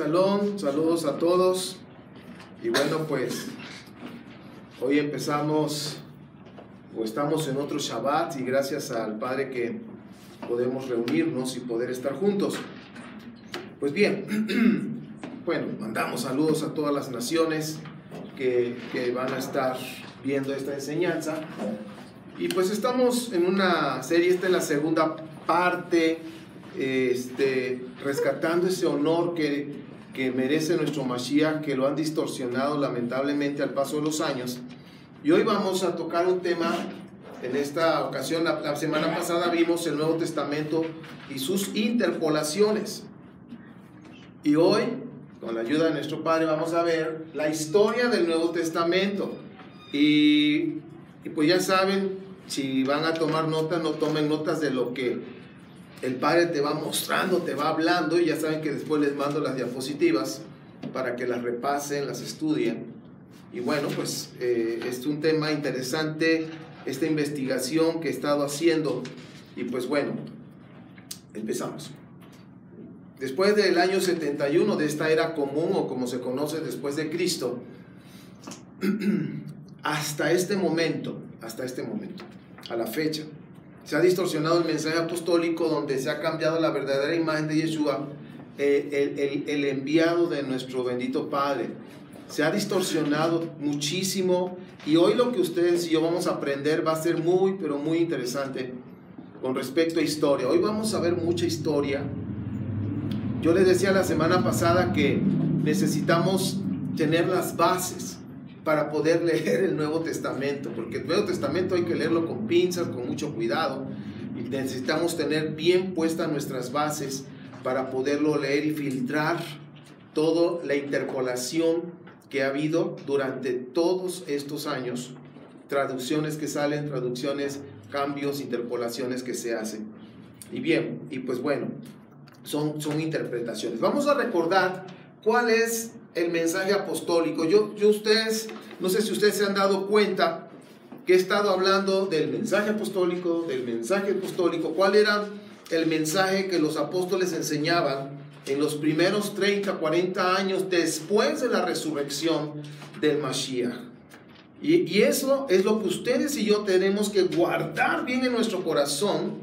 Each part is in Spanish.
Shalom, saludos a todos. Y bueno, pues hoy empezamos o estamos en otro Shabbat y gracias al Padre que podemos reunirnos y poder estar juntos. Pues bien, bueno, mandamos saludos a todas las naciones que van a estar viendo esta enseñanza. Y pues estamos en una serie, esta es la segunda parte, rescatando ese honor que merece nuestro Mashiach, que lo han distorsionado lamentablemente al paso de los años. Y hoy vamos a tocar un tema. En esta ocasión, la semana pasada vimos el Nuevo Testamento y sus interpolaciones. Y hoy, con la ayuda de nuestro Padre, vamos a ver la historia del Nuevo Testamento. Y pues ya saben, si van a tomar notas, no tomen notas de lo que el Padre te va mostrando, te va hablando, y ya saben que después les mando las diapositivas para que las repasen, las estudien. Y bueno, pues es un tema interesante, esta investigación que he estado haciendo. Y pues bueno, empezamos. Después del año 71 de esta era común, o como se conoce después de Cristo, hasta este momento, a la fecha, se ha distorsionado el mensaje apostólico, donde se ha cambiado la verdadera imagen de Yeshua, el enviado de nuestro bendito Padre. Se ha distorsionado muchísimo, y hoy lo que ustedes y yo vamos a aprender va a ser muy, pero muy interesante con respecto a historia. Hoy vamos a ver mucha historia. Yo les decía la semana pasada que necesitamos tener las bases para poder leer el Nuevo Testamento, porque el Nuevo Testamento hay que leerlo con pinzas, con mucho cuidado, y necesitamos tener bien puestas nuestras bases para poderlo leer y filtrar toda la interpolación que ha habido durante todos estos años, traducciones que salen, traducciones, cambios, interpolaciones que se hacen. Y bien, y pues bueno, son interpretaciones. Vamos a recordar cuál es el mensaje apostólico. Ustedes, no sé si ustedes se han dado cuenta que he estado hablando del mensaje apostólico, cuál era el mensaje que los apóstoles enseñaban en los primeros 30, 40 años después de la resurrección del Mashiach. Y eso es lo que ustedes y yo tenemos que guardar bien en nuestro corazón,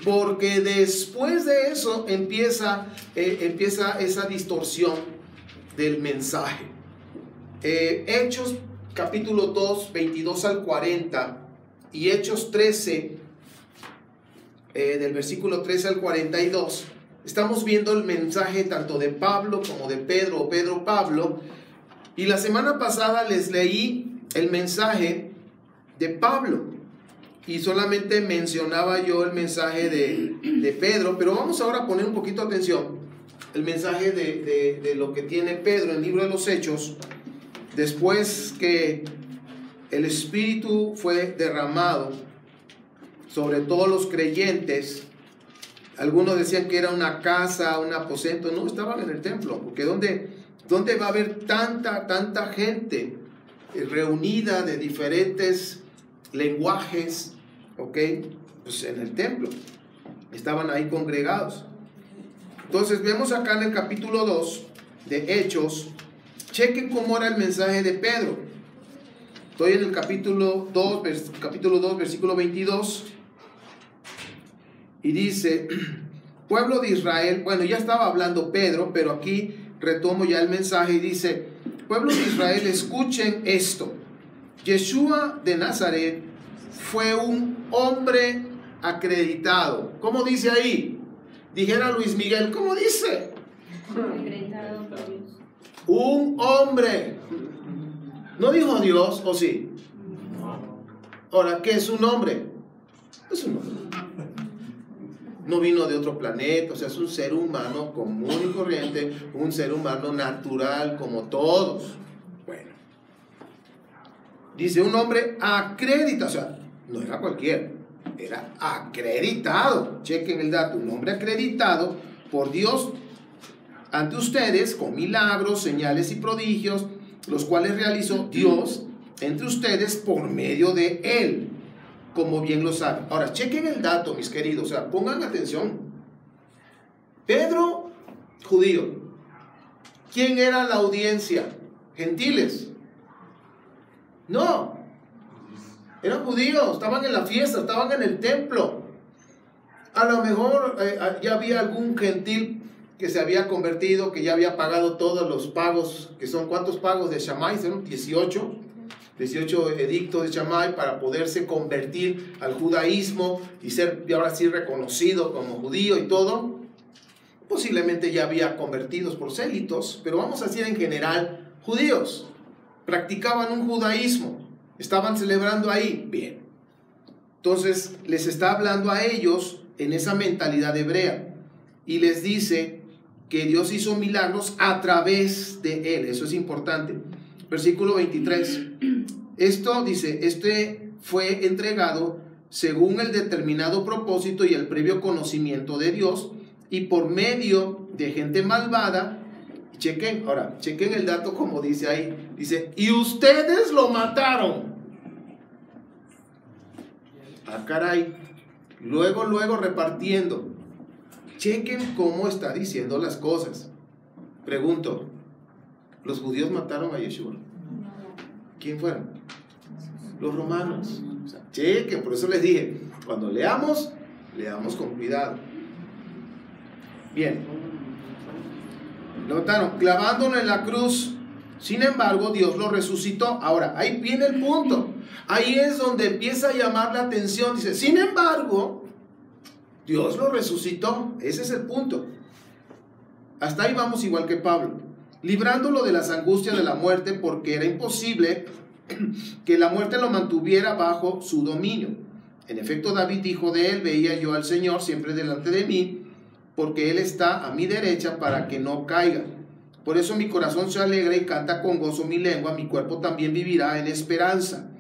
porque después de eso empieza esa distorsión del mensaje. Hechos capítulo 2, 22 al 40, y Hechos 13, del versículo 13 al 42, estamos viendo el mensaje tanto de Pablo como de Pedro, o Pedro, Pablo. Y la semana pasada les leí el mensaje de Pablo, y solamente mencionaba yo el mensaje de Pedro, pero vamos ahora a poner un poquito de atención el mensaje de lo que tiene Pedro en el libro de los Hechos, después que el Espíritu fue derramado sobre todos los creyentes. Algunos decían que era una casa, un aposento. No, estaban en el templo, porque ¿dónde va a haber tanta gente reunida de diferentes lenguajes? Ok, pues en el templo estaban ahí congregados. Entonces vemos acá en el capítulo 2 de Hechos, chequen cómo era el mensaje de Pedro. Estoy en el capítulo 2, versículo 22, y dice: pueblo de Israel. Bueno, ya estaba hablando Pedro, pero aquí retomo ya el mensaje y dice: pueblo de Israel, escuchen esto. Yeshua de Nazaret fue un hombre acreditado. ¿Cómo dice ahí? Dijera Luis Miguel, ¿cómo dice? Acreditado por Dios. Un hombre. ¿No dijo Dios, o sí? Ahora, ¿qué es un hombre? Es un hombre. No vino de otro planeta, o sea, es un ser humano común y corriente, un ser humano natural como todos. Bueno, dice un hombre acreditado, o sea, no era cualquiera, era acreditado. Chequen el dato: un hombre acreditado por Dios ante ustedes con milagros, señales y prodigios, los cuales realizó Dios entre ustedes por medio de él, como bien lo saben. Ahora, chequen el dato, mis queridos, o sea, pongan atención. Pedro, judío, ¿Quién era la audiencia? ¿Gentiles? No, eran judíos, estaban en la fiesta, estaban en el templo. A lo mejor ya había algún gentil que se había convertido, que ya había pagado todos los pagos, que son ¿cuántos pagos de Shammai? ¿Son 18 edictos de Shammai para poderse convertir al judaísmo y ser ahora sí reconocido como judío y todo. Posiblemente ya había convertidos prosélitos, pero vamos a decir en general judíos. Practicaban un judaísmo, estaban celebrando ahí. Bien, entonces les está hablando a ellos en esa mentalidad hebrea y les dice que Dios hizo milagros a través de él. Eso es importante. Versículo 23. Esto dice, este fue entregado según el determinado propósito y el previo conocimiento de Dios, y por medio de gente malvada. Chequen, ahora, chequen el dato como dice ahí. Dice, y ustedes lo mataron. Ah, caray. Luego repartiendo. Chequen cómo está diciendo las cosas. Pregunto, ¿los judíos mataron a Yeshua? ¿Quién fueron? Los romanos. O sea, chequen, por eso les dije, cuando leamos con cuidado. Bien. Lo mataron, clavándolo en la cruz. Sin embargo, Dios lo resucitó. Ahora, ahí viene el punto. Ahí es donde empieza a llamar la atención. Dice, sin embargo, Dios lo resucitó. Ese es el punto. Hasta ahí vamos igual que Pablo. Librándolo de las angustias de la muerte, porque era imposible que la muerte lo mantuviera bajo su dominio. En efecto, David dijo de él, veía yo al Señor siempre delante de mí, porque Él está a mi derecha para que no caiga. Por eso mi corazón se alegra y canta con gozo mi lengua, mi cuerpo también vivirá en esperanza.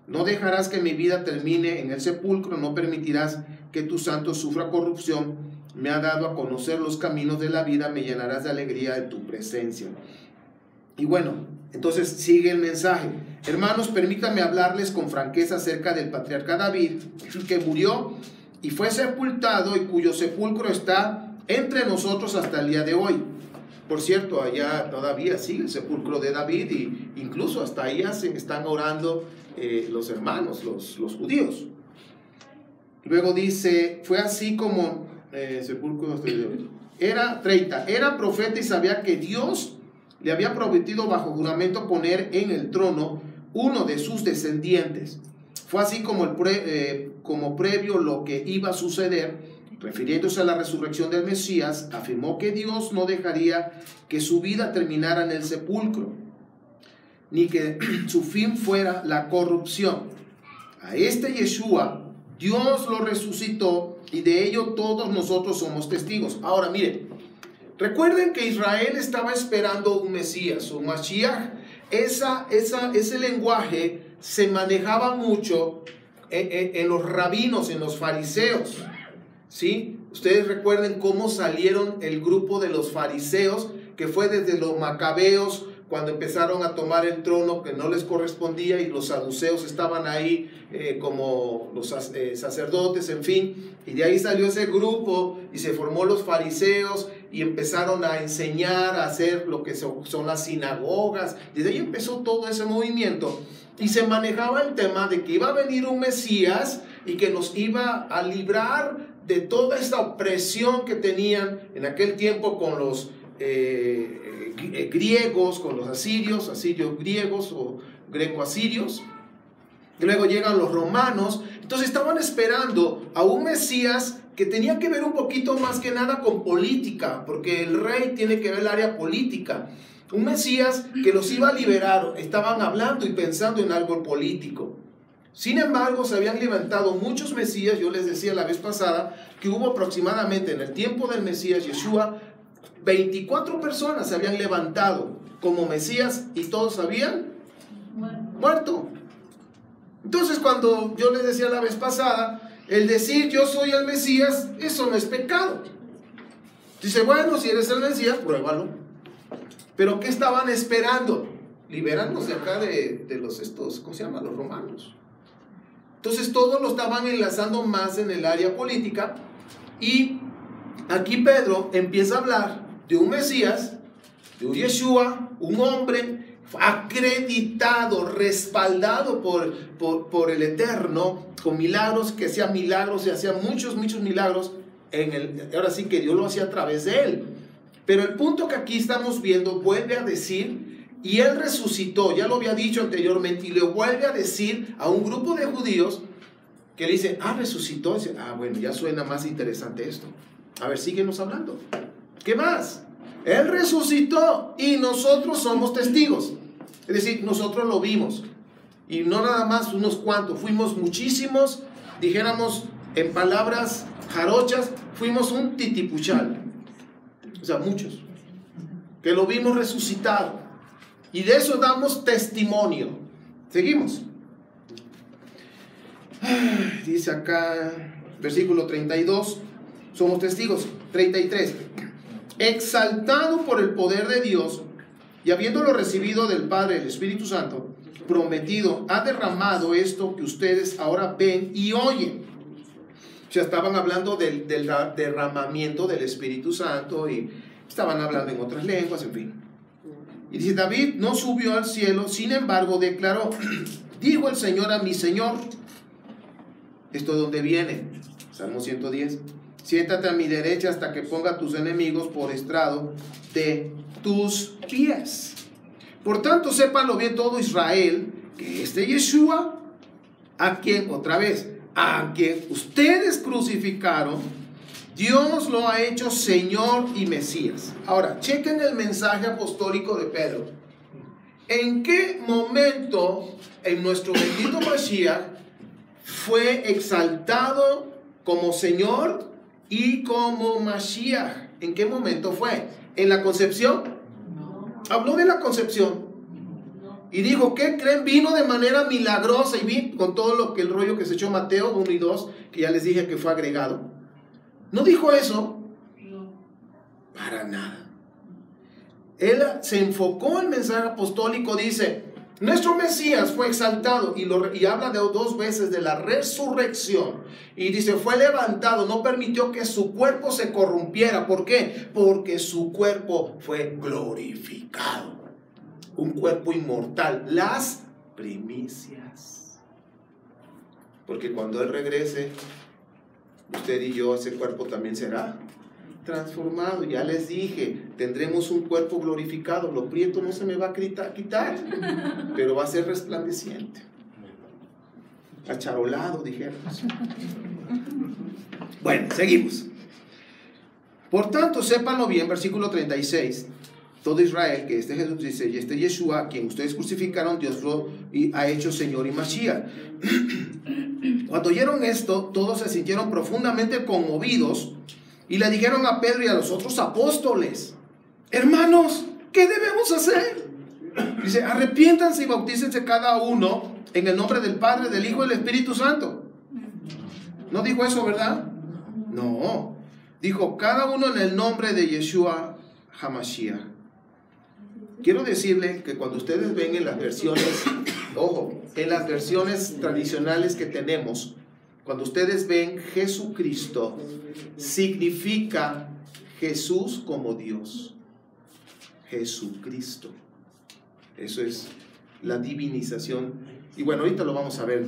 No dejarás que mi vida termine en el sepulcro, no permitirás que tu santo sufra corrupción. Me ha dado a conocer los caminos de la vida, me llenarás de alegría de tu presencia. Y bueno, entonces sigue el mensaje. Hermanos, permítanme hablarles con franqueza acerca del patriarca David, que murió y fue sepultado y cuyo sepulcro está entre nosotros hasta el día de hoy. Por cierto, allá todavía sigue el sepulcro de David y incluso hasta ahí están orando los hermanos, los judíos. Luego dice, fue así como sepulcro era 30, era profeta y sabía que Dios le había prometido bajo juramento poner en el trono uno de sus descendientes. Fue así como previo lo que iba a suceder, refiriéndose a la resurrección del Mesías, afirmó que Dios no dejaría que su vida terminara en el sepulcro, ni que su fin fuera la corrupción. A este Yeshua, Dios lo resucitó y de ello todos nosotros somos testigos. Ahora miren, recuerden que Israel estaba esperando un Mesías, un Mashiach. Ese lenguaje se manejaba mucho en los rabinos, en los fariseos, ¿sí? Ustedes recuerden cómo salieron el grupo de los fariseos, que fue desde los macabeos, cuando empezaron a tomar el trono que no les correspondía, y los saduceos estaban ahí como los sacerdotes, en fin, y de ahí salió ese grupo y se formó los fariseos y empezaron a enseñar, a hacer lo que son las sinagogas. Desde ahí empezó todo ese movimiento y se manejaba el tema de que iba a venir un Mesías y que nos iba a librar de toda esta opresión que tenían en aquel tiempo con los griegos, con los asirios griegos o greco-asirios. Y luego llegan los romanos. Entonces estaban esperando a un Mesías que tenía que ver un poquito más que nada con política, porque el rey tiene que ver el área política. Un Mesías que los iba a liberar. Estaban hablando y pensando en algo político. Sin embargo, se habían levantado muchos Mesías. Yo les decía la vez pasada que hubo aproximadamente en el tiempo del Mesías Yeshua 24 personas se habían levantado como Mesías y todos habían muerto. Entonces, cuando yo les decía la vez pasada, el decir yo soy el Mesías, eso no es pecado. Dice, bueno, si eres el Mesías, pruébalo. Pero ¿qué estaban esperando? Liberarnos de acá de los estos, ¿cómo se llama? Los romanos. Entonces todos lo estaban enlazando más en el área política. Y aquí Pedro empieza a hablar de un Mesías Yeshua, un hombre acreditado, respaldado por el Eterno, con milagros, que hacía milagros y hacía muchos milagros. Ahora sí que Dios lo hacía a través de él. Pero el punto que aquí estamos viendo, vuelve a decir, y él resucitó, ya lo había dicho anteriormente, y le vuelve a decir a un grupo de judíos que le dice, resucitó. Dice, bueno, ya suena más interesante esto. A ver, síguenos hablando. ¿Qué más? Él resucitó y nosotros somos testigos. Es decir, nosotros lo vimos. Y no nada más unos cuantos, fuimos muchísimos, dijéramos en palabras jarochas, fuimos un titipuchal. O sea, muchos. Que lo vimos resucitado. Y de eso damos testimonio. Seguimos. Dice acá, versículo 32, somos testigos. 33. Exaltado por el poder de Dios, y habiéndolo recibido del Padre, el Espíritu Santo, prometido, ha derramado esto que ustedes ahora ven y oyen. O sea, estaban hablando del derramamiento del Espíritu Santo y estaban hablando en otras lenguas, en fin. Y dice, David no subió al cielo, sin embargo declaró, dijo el Señor a mi Señor. ¿Esto de dónde viene? Salmo 110. Siéntate a mi derecha hasta que ponga a tus enemigos por estrado de tus pies. Por tanto, sépanlo bien todo Israel, que este Yeshua, a quien ustedes crucificaron, Dios lo ha hecho Señor y Mesías. Ahora, chequen el mensaje apostólico de Pedro. ¿En qué momento en nuestro bendito Mashiach fue exaltado como Señor y como Mashiach? ¿En qué momento fue? ¿En la concepción? Habló de la concepción y dijo, ¿qué creen? Vino de manera milagrosa y vi con todo el rollo que se echó Mateo 1 y 2, que ya les dije que fue agregado. ¿No dijo eso? Para nada. Él se enfocó en el mensaje apostólico, dice, nuestro Mesías fue exaltado y habla de 2 veces de la resurrección y dice, fue levantado, no permitió que su cuerpo se corrompiera. ¿Por qué? Porque su cuerpo fue glorificado, un cuerpo inmortal, las primicias, porque cuando Él regrese, usted y yo, ese cuerpo también será transformado. Ya les dije, tendremos un cuerpo glorificado. Lo prieto no se me va a quitar, pero va a ser resplandeciente, acharolado, dijéramos. Bueno, seguimos. Por tanto, sépanlo bien, versículo 36. Todo Israel, que este Jesús dice, y este Yeshua, a quien ustedes crucificaron, Dios lo ha hecho Señor y Mashiach. Cuando oyeron esto, todos se sintieron profundamente conmovidos y le dijeron a Pedro y a los otros apóstoles, hermanos, ¿qué debemos hacer? Dice, arrepiéntanse y bautícense cada uno en el nombre del Padre, del Hijo y del Espíritu Santo. ¿No dijo eso, verdad? No. Dijo, cada uno en el nombre de Yeshua HaMashiach. Quiero decirle que cuando ustedes ven en las versiones, ojo, en las versiones tradicionales que tenemos, cuando ustedes ven Jesucristo, significa Jesús como Dios. Jesucristo. Eso es la divinización. Y bueno, ahorita lo vamos a ver.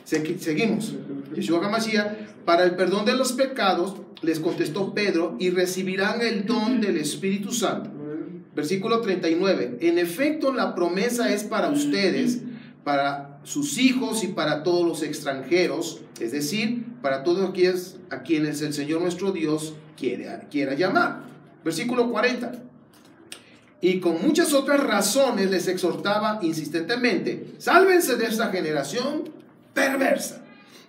Seguimos. Yeshua HaMashiach, para el perdón de los pecados, les contestó Pedro, y recibirán el don del Espíritu Santo. Versículo 39. En efecto, la promesa es para ustedes, para sus hijos y para todos los extranjeros, es decir, para todos aquellos a quienes el Señor nuestro Dios quiera llamar. Versículo 40. Y con muchas otras razones les exhortaba insistentemente, sálvense de esta generación perversa.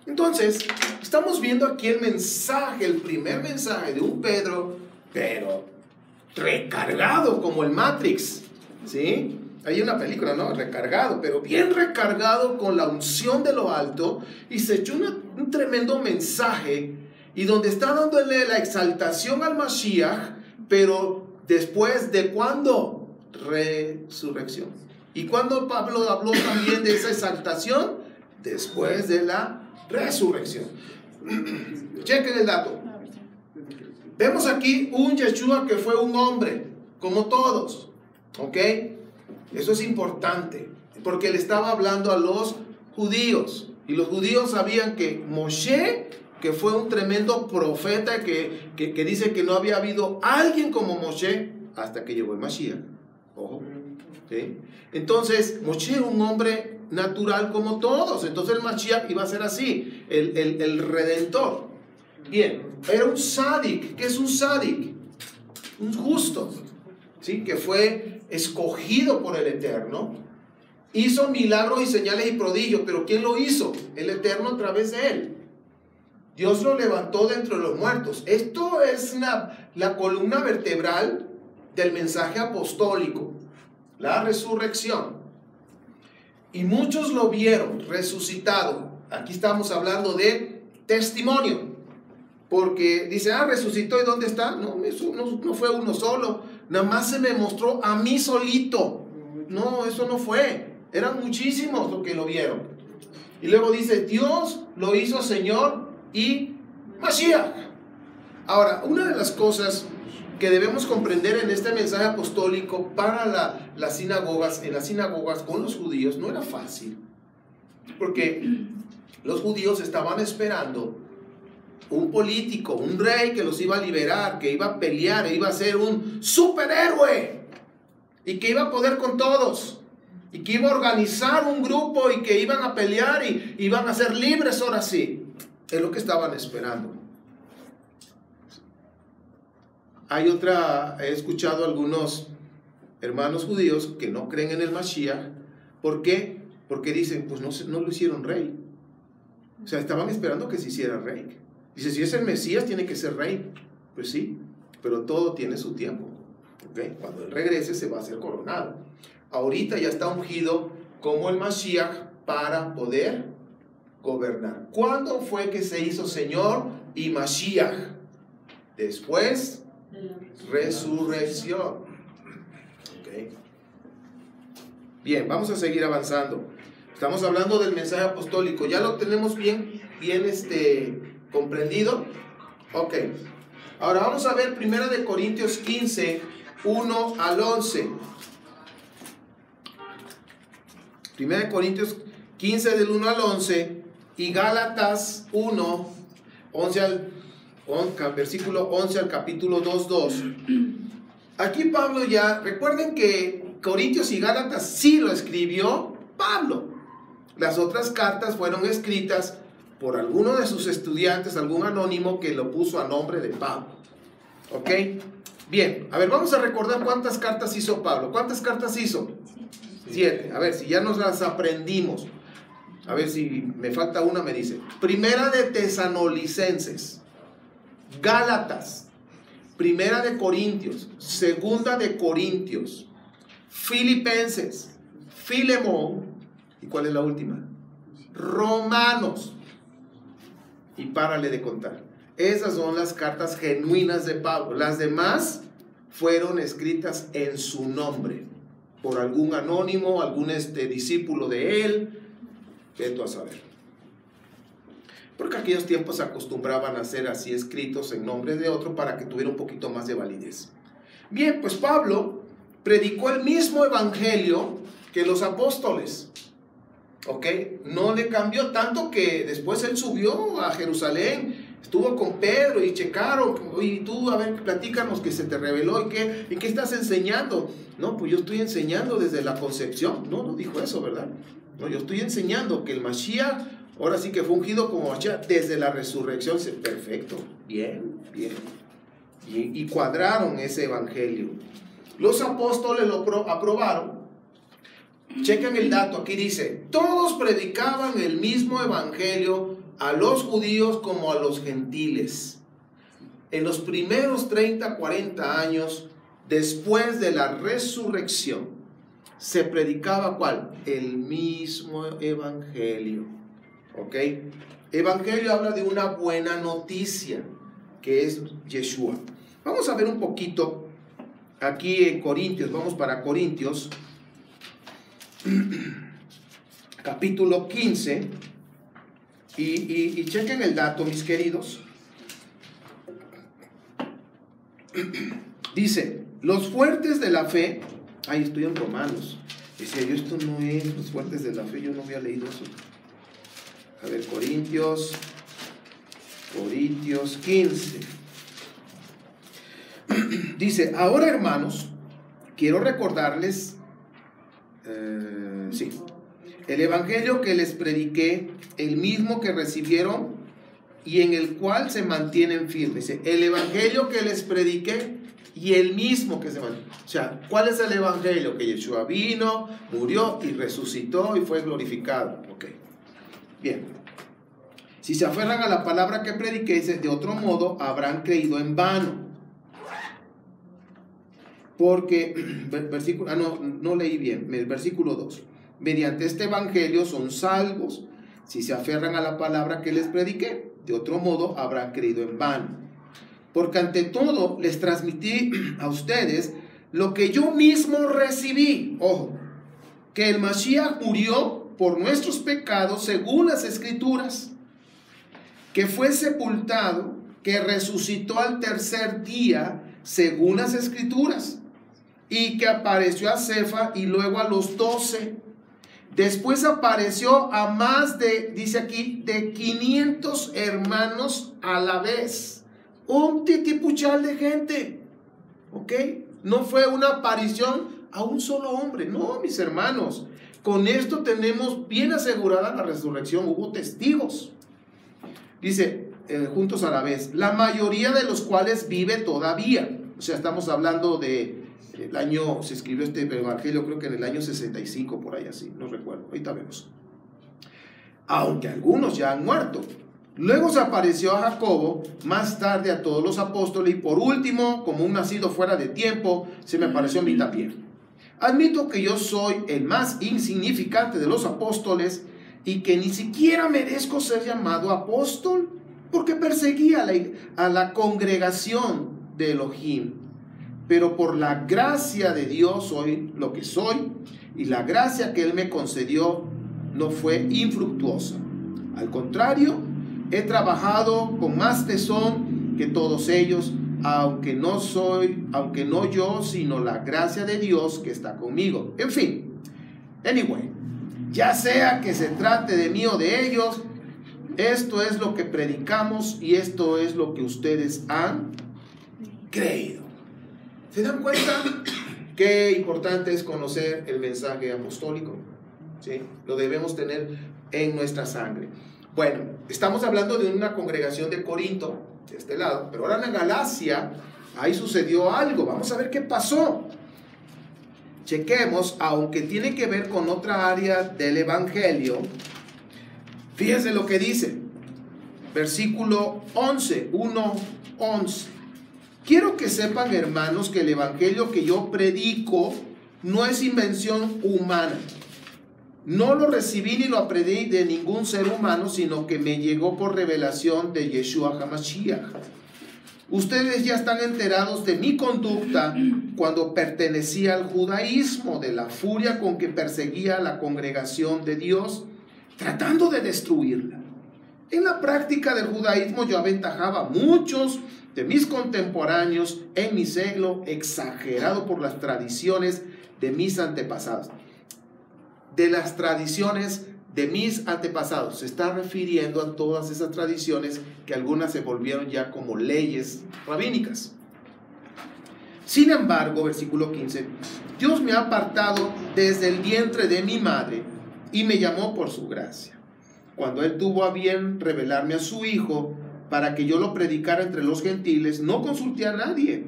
Entonces, estamos viendo aquí el mensaje, el primer mensaje de un Pedro, pero recargado como el Matrix, ¿sí? Hay una película, ¿no? Recargado, pero bien recargado con la unción de lo alto, y se echó un tremendo mensaje, y donde está dándole la exaltación al Mashiach, pero después de ¿cuándo? Resurrección. ¿Y cuándo Pablo habló también de esa exaltación? Después de la resurrección. Chequen el dato. Vemos aquí un Yeshua que fue un hombre como todos. ¿Ok? Eso es importante, porque le estaba hablando a los judíos. Y los judíos sabían que Moshe, que fue un tremendo profeta, que dice que no había habido alguien como Moshe hasta que llegó el Mashiach. Ojo. ¿Sí? Entonces, Moshe era un hombre natural como todos. Entonces el Mashiach iba a ser así, el redentor. Bien, era un sádic. ¿Qué es un sádic? Un justo, ¿sí? Que fue escogido por el Eterno. Hizo milagros y señales y prodigios, pero ¿quién lo hizo? El Eterno a través de él. Dios lo levantó de entre los muertos. Esto es la columna vertebral del mensaje apostólico, la resurrección. Y muchos lo vieron resucitado. Aquí estamos hablando de testimonio, porque dice, resucitó, ¿y dónde está? No, eso no fue uno solo, nada más se me mostró a mí solito. No, eso no fue, eran muchísimos los que lo vieron. Y luego dice, Dios lo hizo Señor y Mashiach. Ahora, una de las cosas que debemos comprender en este mensaje apostólico para las sinagogas, en las sinagogas con los judíos, no era fácil, porque los judíos estaban esperando un político, un rey que los iba a liberar, que iba a pelear, iba a ser un superhéroe y que iba a poder con todos y que iba a organizar un grupo y que iban a pelear y iban a ser libres ahora sí. Es lo que estaban esperando. He escuchado a algunos hermanos judíos que no creen en el Mashiach. ¿Por qué? Porque dicen, pues no lo hicieron rey. O sea, estaban esperando que se hiciera rey. Dice, si es el Mesías, tiene que ser rey. Pues sí, pero todo tiene su tiempo. ¿Okay? Cuando él regrese, se va a hacer coronado. Ahorita ya está ungido como el Mashiach para poder gobernar. ¿Cuándo fue que se hizo Señor y Mashiach? Después resurrección. Okay. Bien, vamos a seguir avanzando. Estamos hablando del mensaje apostólico. ¿Ya lo tenemos bien comprendido? Ok. Ahora vamos a ver 1 Corintios 15, 1 al 11. 1 Corintios 15 del 1 al 11 y Gálatas 1, versículo 11 al capítulo 2:2. Aquí Pablo recuerden que Corintios y Gálatas sí lo escribió Pablo. Las otras cartas fueron escritas por alguno de sus estudiantes, algún anónimo que lo puso a nombre de Pablo. ¿Ok? Bien, a ver, vamos a recordar cuántas cartas hizo Pablo. ¿Cuántas cartas hizo? 7. A ver, si ya nos las aprendimos. A ver si me falta una, me dice. Primera de Tesalonicenses, Gálatas, Primera de Corintios, Segunda de Corintios, Filipenses, Filemón, ¿y cuál es la última? Romanos. Y párale de contar. Esas son las cartas genuinas de Pablo. Las demás fueron escritas en su nombre, por algún anónimo, algún discípulo de él, vete a saber. Porque aquellos tiempos se acostumbraban a ser así escritos en nombre de otro para que tuviera un poquito más de validez. Bien, pues Pablo predicó el mismo evangelio que los apóstoles. ¿Ok? No le cambió tanto que después él subió a Jerusalén, estuvo con Pedro y checaron, y tú, a ver, platícanos que se te reveló, ¿y qué estás enseñando? No, pues yo estoy enseñando desde la concepción. No dijo eso, ¿verdad? No, yo estoy enseñando que el Mashiach, ahora sí que fue ungido como Mashiach desde la resurrección. Perfecto, bien. Y cuadraron ese evangelio. Los apóstoles lo aprobaron. Chequen el dato, aquí dice, todos predicaban el mismo evangelio a los judíos como a los gentiles. En los primeros 30, 40 años después de la resurrección, se predicaba ¿cuál? El mismo evangelio. ¿Ok? Evangelio habla de una buena noticia, que es Yeshua. Vamos a ver un poquito aquí en Corintios, vamos para Corintios, capítulo 15, y chequen el dato, mis queridos. Dice, Los fuertes de la fe, ahí estoy en Romanos. Decía yo, esto no es los fuertes de la fe, yo no había leído eso. A ver, Corintios 15. Dice, ahora hermanos, quiero recordarles, el evangelio que les prediqué, el mismo que recibieron y en el cual se mantienen firmes. Dice, el evangelio que les prediqué y el mismo que se mantiene. O sea, ¿cuál es el evangelio? Que Yeshua vino, murió y resucitó y fue glorificado. Ok, bien. Si se aferran a la palabra que prediqué, de otro modo habrán creído en vano. Porque, no leí bien, el versículo 2. Mediante este evangelio son salvos, si se aferran a la palabra que les prediqué. De otro modo habrán creído en vano. Porque ante todo les transmití a ustedes lo que yo mismo recibí. Ojo, que el Mashiach murió por nuestros pecados según las Escrituras, que fue sepultado, que resucitó al tercer día según las Escrituras, y que apareció a Cefa y luego a los 12. Después apareció a más de, dice aquí, de 500 hermanos a la vez. Un titipuchal de gente. ¿Ok? No fue una aparición a un solo hombre. No, mis hermanos. Con esto tenemos bien asegurada la resurrección. Hubo testigos. Dice, juntos a la vez. La mayoría de los cuales vive todavía. O sea, estamos hablando de... El año, se escribió este evangelio, creo que en el año 65, por ahí así, no recuerdo, ahorita vemos. Aunque algunos ya han muerto. Luego se apareció a Jacobo, más tarde a todos los apóstoles, y por último, como un nacido fuera de tiempo, se me apareció a mí también. Admito que yo soy el más insignificante de los apóstoles y que ni siquiera merezco ser llamado apóstol, porque perseguía a la congregación de Elohim. Pero por la gracia de Dios soy lo que soy, y la gracia que Él me concedió no fue infructuosa. Al contrario, he trabajado con más tesón que todos ellos, aunque no yo, sino la gracia de Dios que está conmigo. En fin, anyway, ya sea que se trate de mí o de ellos, esto es lo que predicamos y esto es lo que ustedes han creído. ¿Se dan cuenta qué importante es conocer el mensaje apostólico? ¿Sí? Lo debemos tener en nuestra sangre. Bueno, estamos hablando de una congregación de Corinto, de este lado, pero ahora en Galacia, ahí sucedió algo. Vamos a ver qué pasó. Chequemos, aunque tiene que ver con otra área del evangelio. Fíjense lo que dice. Versículo 11, 1:11. Quiero que sepan, hermanos, que el evangelio que yo predico no es invención humana. No lo recibí ni lo aprendí de ningún ser humano, sino que me llegó por revelación de Yeshua HaMashiach. Ustedes ya están enterados de mi conducta cuando pertenecía al judaísmo, de la furia con que perseguía a la congregación de Dios, tratando de destruirla. En la práctica del judaísmo yo aventajaba a muchos de mis contemporáneos en mi celo, exagerado por las tradiciones de mis antepasados. De las tradiciones de mis antepasados. Se está refiriendo a todas esas tradiciones que algunas se volvieron ya como leyes rabínicas. Sin embargo, versículo 15, Dios me ha apartado desde el vientre de mi madre y me llamó por su gracia. Cuando Él tuvo a bien revelarme a su Hijo para que yo lo predicara entre los gentiles, no consulté a nadie.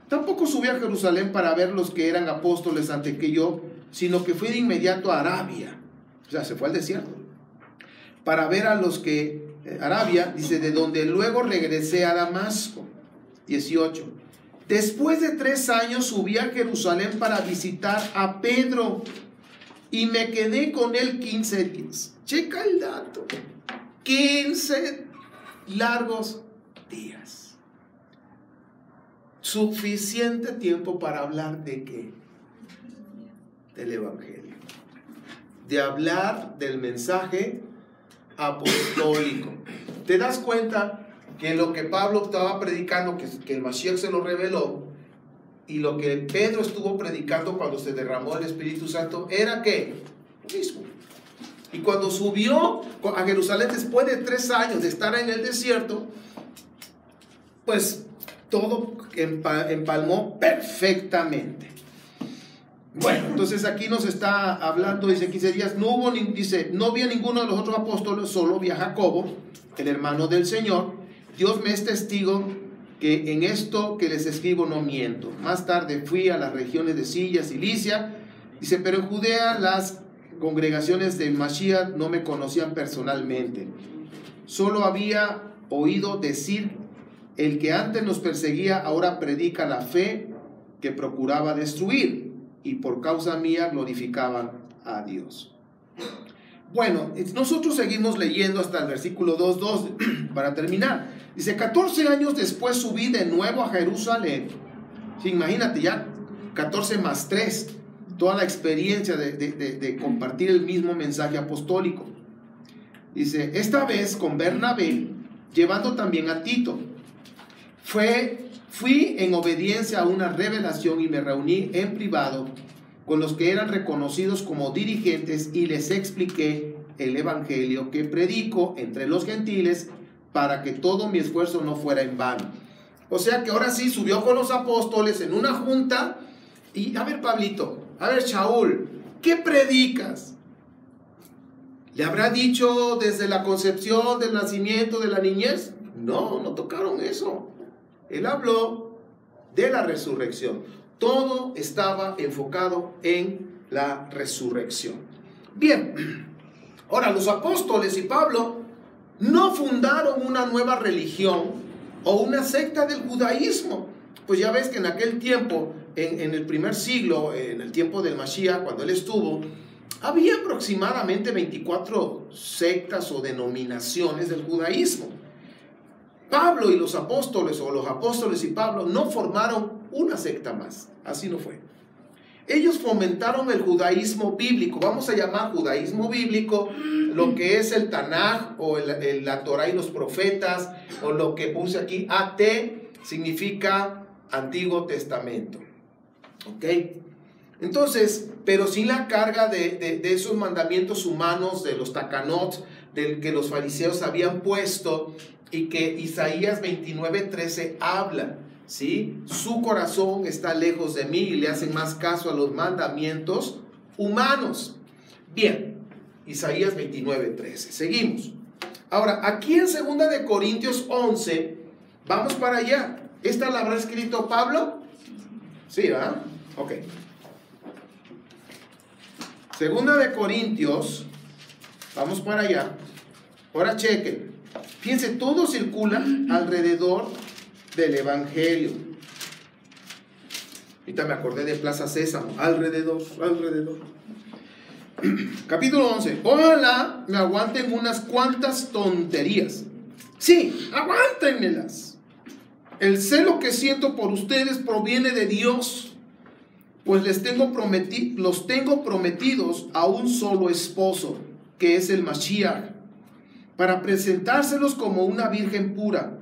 Tampoco subí a Jerusalén para ver los que eran apóstoles antes que yo, sino que fui de inmediato a Arabia. O sea, se fue al desierto. Para ver a los que... Arabia, dice, de donde luego regresé a Damasco. 18. Después de 3 años subí a Jerusalén para visitar a Pedro y me quedé con él 15 días. Checa el dato. 15 largos días. Suficiente tiempo para hablar de qué? Del evangelio. De hablar del mensaje apostólico. ¿Te das cuenta que lo que Pablo estaba predicando, que el Mashiach se lo reveló, y lo que Pedro estuvo predicando cuando se derramó el Espíritu Santo era ¿qué? Lo mismo. Y cuando subió a Jerusalén después de 3 años de estar en el desierto, pues todo empalmó perfectamente. Bueno, entonces aquí nos está hablando, dice 15 días, no había ninguno de los otros apóstoles, solo había Jacobo, el hermano del Señor. Dios me es testigo que en esto que les escribo no miento. Más tarde fui a las regiones de Siria, Cilicia, dice, pero en Judea las congregaciones de Mashiach no me conocían personalmente. Solo había oído decir, el que antes nos perseguía ahora predica la fe que procuraba destruir, y por causa mía glorificaban a Dios. Bueno, nosotros seguimos leyendo hasta el versículo 2:2 para terminar. Dice, 14 años después subí de nuevo a Jerusalén. Sí, imagínate ya, 14 más 3, toda la experiencia de compartir el mismo mensaje apostólico. Dice, esta vez con Bernabé, llevando también a Tito. Fui en obediencia a una revelación y me reuní en privado con los que eran reconocidos como dirigentes y les expliqué el evangelio que predico entre los gentiles para que todo mi esfuerzo no fuera en vano. O sea que ahora sí subió con los apóstoles en una junta y, a ver Pablito, a ver Shaul, ¿qué predicas? ¿Le habrá dicho desde la concepción, del nacimiento, de la niñez? No, no tocaron eso. Él habló de la resurrección. Todo estaba enfocado en la resurrección. Bien, ahora los apóstoles y Pablo no fundaron una nueva religión o una secta del judaísmo. Pues ya ves que en aquel tiempo, en el primer siglo, en el tiempo del Mashiach, cuando él estuvo, había aproximadamente 24 sectas o denominaciones del judaísmo. Pablo y los apóstoles, o los apóstoles y Pablo, no formaron una secta más. Así no fue. Ellos fomentaron el judaísmo bíblico. Vamos a llamar judaísmo bíblico lo que es el Tanaj o la Torah y los profetas, o lo que puse aquí, AT, significa Antiguo Testamento. ¿Ok? Entonces, pero sin la carga de esos mandamientos humanos, de los takanot, del que los fariseos habían puesto, y que Isaías 29:13 habla, ¿sí? Su corazón está lejos de mí y le hacen más caso a los mandamientos humanos. Bien, Isaías 29:13. Seguimos. Ahora, aquí en 2 de Corintios 11, vamos para allá. ¿Esta la habrá escrito Pablo? Sí, ¿verdad? Ok. 2 de Corintios, vamos para allá. Ahora chequen. Fíjense, todo circula alrededor del Evangelio. Ahorita me acordé de Plaza Sésamo. Alrededor. Capítulo 11. Ojalá me aguanten unas cuantas tonterías. Sí, aguántenmelas. El celo que siento por ustedes proviene de Dios, pues los tengo prometidos a un solo esposo, que es el Mashiach, para presentárselos como una virgen pura.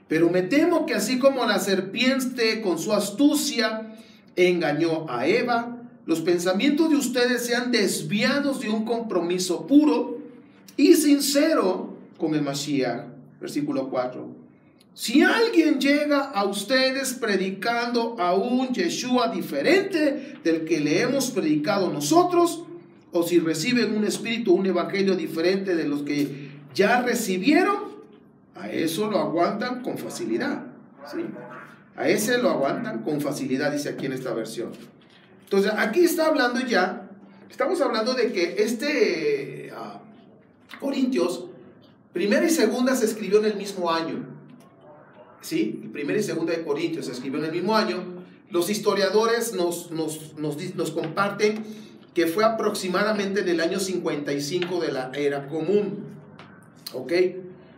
Pero me temo que así como la serpiente con su astucia engañó a Eva, los pensamientos de ustedes sean desviados de un compromiso puro y sincero con el Mashiach. Versículo 4. Si alguien llega a ustedes predicando a un Yeshua diferente del que le hemos predicado nosotros, o si reciben un espíritu, un evangelio diferente de los que ya recibieron, a eso lo aguantan con facilidad, ¿sí? A ese lo aguantan con facilidad, dice aquí en esta versión. Entonces aquí está hablando ya, estamos hablando de que Corintios, primera y segunda se escribió en el mismo año, ¿sí? Primera y segunda de Corintios se escribió en el mismo año. Los historiadores nos comparten que fue aproximadamente en el año 55 de la era común. ¿Ok?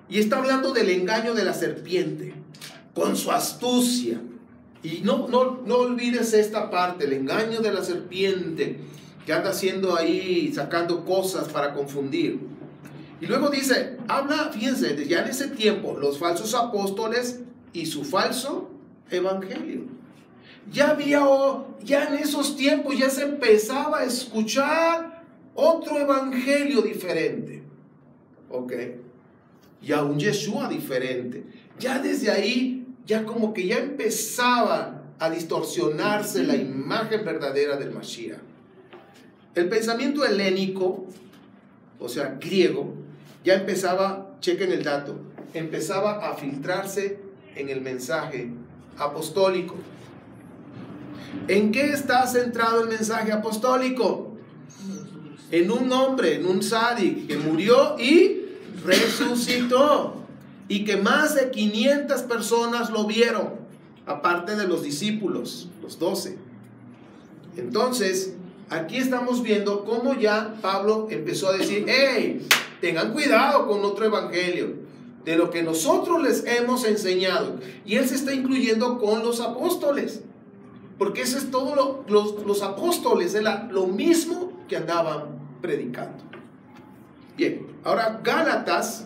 Y está hablando del engaño de la serpiente con su astucia. Y no olvides esta parte, el engaño de la serpiente que anda haciendo ahí, sacando cosas para confundir. Y luego dice, habla, fíjense, ya en ese tiempo, los falsos apóstoles y su falso evangelio. ya en esos tiempos ya se empezaba a escuchar otro evangelio diferente. Ok. Y a un Yeshua diferente. Ya desde ahí, ya como que ya empezaba a distorsionarse la imagen verdadera del Mashiach. El pensamiento helénico, o sea, griego, ya empezaba, chequen el dato, empezaba a filtrarse en el mensaje apostólico. ¿En qué está centrado el mensaje apostólico? En un hombre, en un tzadik que murió y resucitó, y que más de 500 personas lo vieron, aparte de los discípulos, los 12. Entonces, aquí estamos viendo cómo ya Pablo empezó a decir: hey, tengan cuidado con otro evangelio, de lo que nosotros les hemos enseñado. Y él se está incluyendo con los apóstoles, porque eso es todo los apóstoles, era lo mismo que andaban predicando. Bien, ahora Gálatas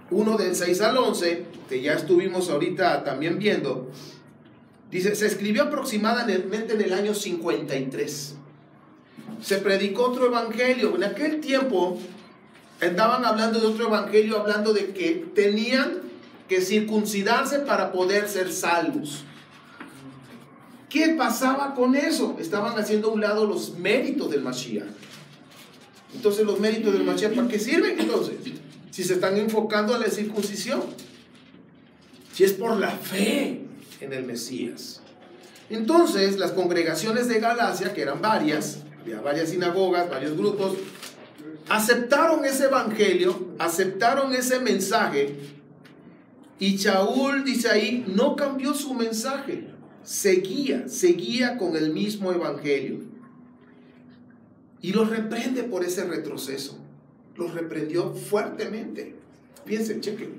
1 del 6 al 11, que ya estuvimos ahorita también viendo, dice: se escribió aproximadamente en el año 53. Se predicó otro evangelio. En aquel tiempo andaban hablando de otro evangelio, hablando de que tenían que circuncidarse para poder ser salvos. ¿Qué pasaba con eso? Estaban haciendo a un lado los méritos del Mashiach. Entonces, los méritos del Mashiach, ¿para qué sirven entonces? Si se están enfocando a la circuncisión, si es por la fe en el Mesías. Entonces, las congregaciones de Galacia, que eran varias, había varias sinagogas, varios grupos, aceptaron ese evangelio, aceptaron ese mensaje, y Shaul, dice ahí, no cambió su mensaje, seguía con el mismo evangelio, y los reprende por ese retroceso. Los reprendió fuertemente. Piensen, chequen.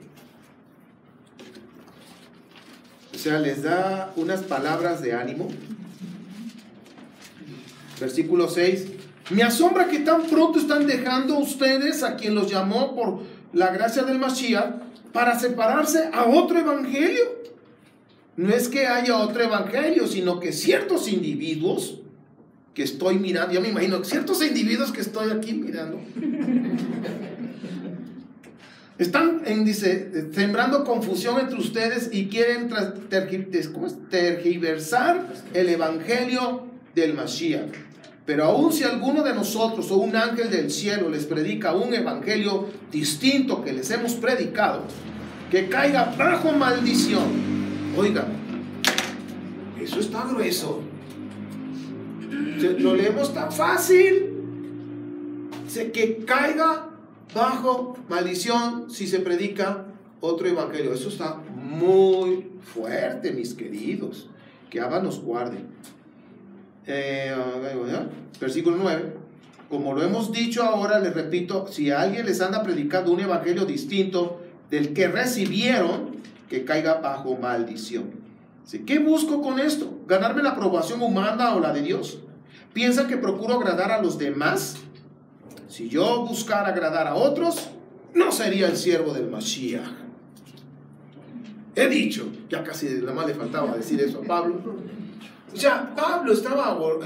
O sea, les da unas palabras de ánimo. Versículo 6. Me asombra que tan pronto están dejando ustedes a quien los llamó por la gracia del Mashiach para separarse a otro evangelio. No es que haya otro evangelio, sino que ciertos individuos que estoy mirando, yo me imagino, ciertos individuos que estoy aquí mirando, están, dice, sembrando confusión entre ustedes y quieren tergiversar el evangelio del Mashiach. Pero aun si alguno de nosotros o un ángel del cielo les predica un evangelio distinto que les hemos predicado, que caiga bajo maldición. Oigan, eso está grueso. Lo leemos tan fácil. Que caiga bajo maldición si se predica otro evangelio. Eso está muy fuerte, mis queridos. Que Abba nos guarde. Versículo 9. Como lo hemos dicho ahora, les repito: si a alguien les anda predicando un evangelio distinto del que recibieron, que caiga bajo maldición. ¿Qué busco con esto? ¿Ganarme la aprobación humana o la de Dios? ¿Piensan que procuro agradar a los demás? Si yo buscara agradar a otros, no sería el siervo del Mashiach. He dicho, ya casi nada más le faltaba decir eso a Pablo. O sea,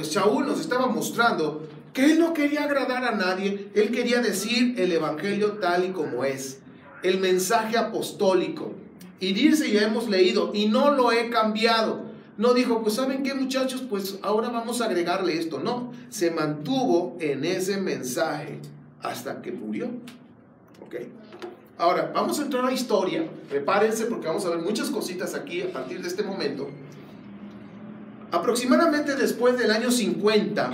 Shaul nos estaba mostrando que él no quería agradar a nadie. Él quería decir el evangelio tal y como es, el mensaje apostólico. Y dice, ya hemos leído, y no lo he cambiado. No dijo, pues ¿saben qué, muchachos? Pues ahora vamos a agregarle esto. No, se mantuvo en ese mensaje hasta que murió. Ok. Ahora, vamos a entrar a la historia. Prepárense porque vamos a ver muchas cositas aquí a partir de este momento. Aproximadamente después del año 50,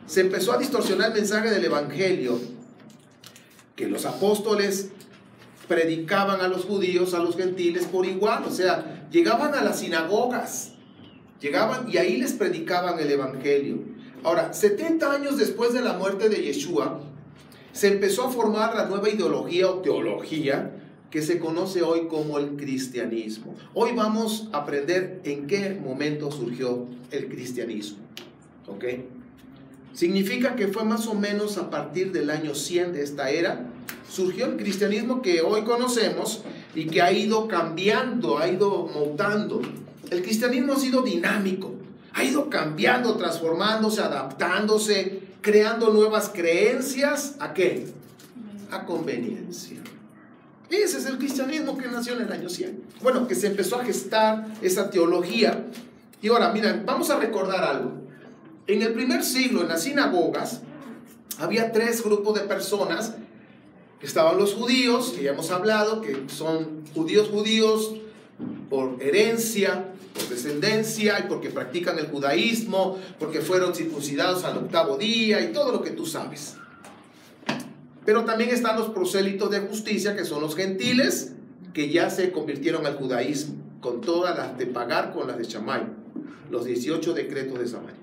se empezó a distorsionar el mensaje del evangelio que los apóstoles predicaban a los judíos, a los gentiles por igual. O sea, llegaban a las sinagogas, llegaban y ahí les predicaban el evangelio. Ahora, 70 años después de la muerte de Yeshua, se empezó a formar la nueva ideología o teología que se conoce hoy como el cristianismo. Hoy vamos a aprender en qué momento surgió el cristianismo. ¿Ok? Significa que fue más o menos a partir del año 100 de esta era, surgió el cristianismo que hoy conocemos y que ha ido cambiando, ha ido mutando. el cristianismo ha sido dinámico, ha ido cambiando, transformándose, adaptándose, creando nuevas creencias. ¿A qué? A conveniencia. Ese es el cristianismo que nació en el año 100. Bueno, que se empezó a gestar esa teología. Y ahora, miren, vamos a recordar algo. En el primer siglo, en las sinagogas, había tres grupos de personas. Estaban los judíos, que ya hemos hablado, que son judíos por herencia, por descendencia, y porque practican el judaísmo, porque fueron circuncidados al 8º día, y todo lo que tú sabes. Pero también están los prosélitos de justicia, que son los gentiles, que ya se convirtieron al judaísmo, con todas las de pagar con las de Shammai, los 18 decretos de Samaria.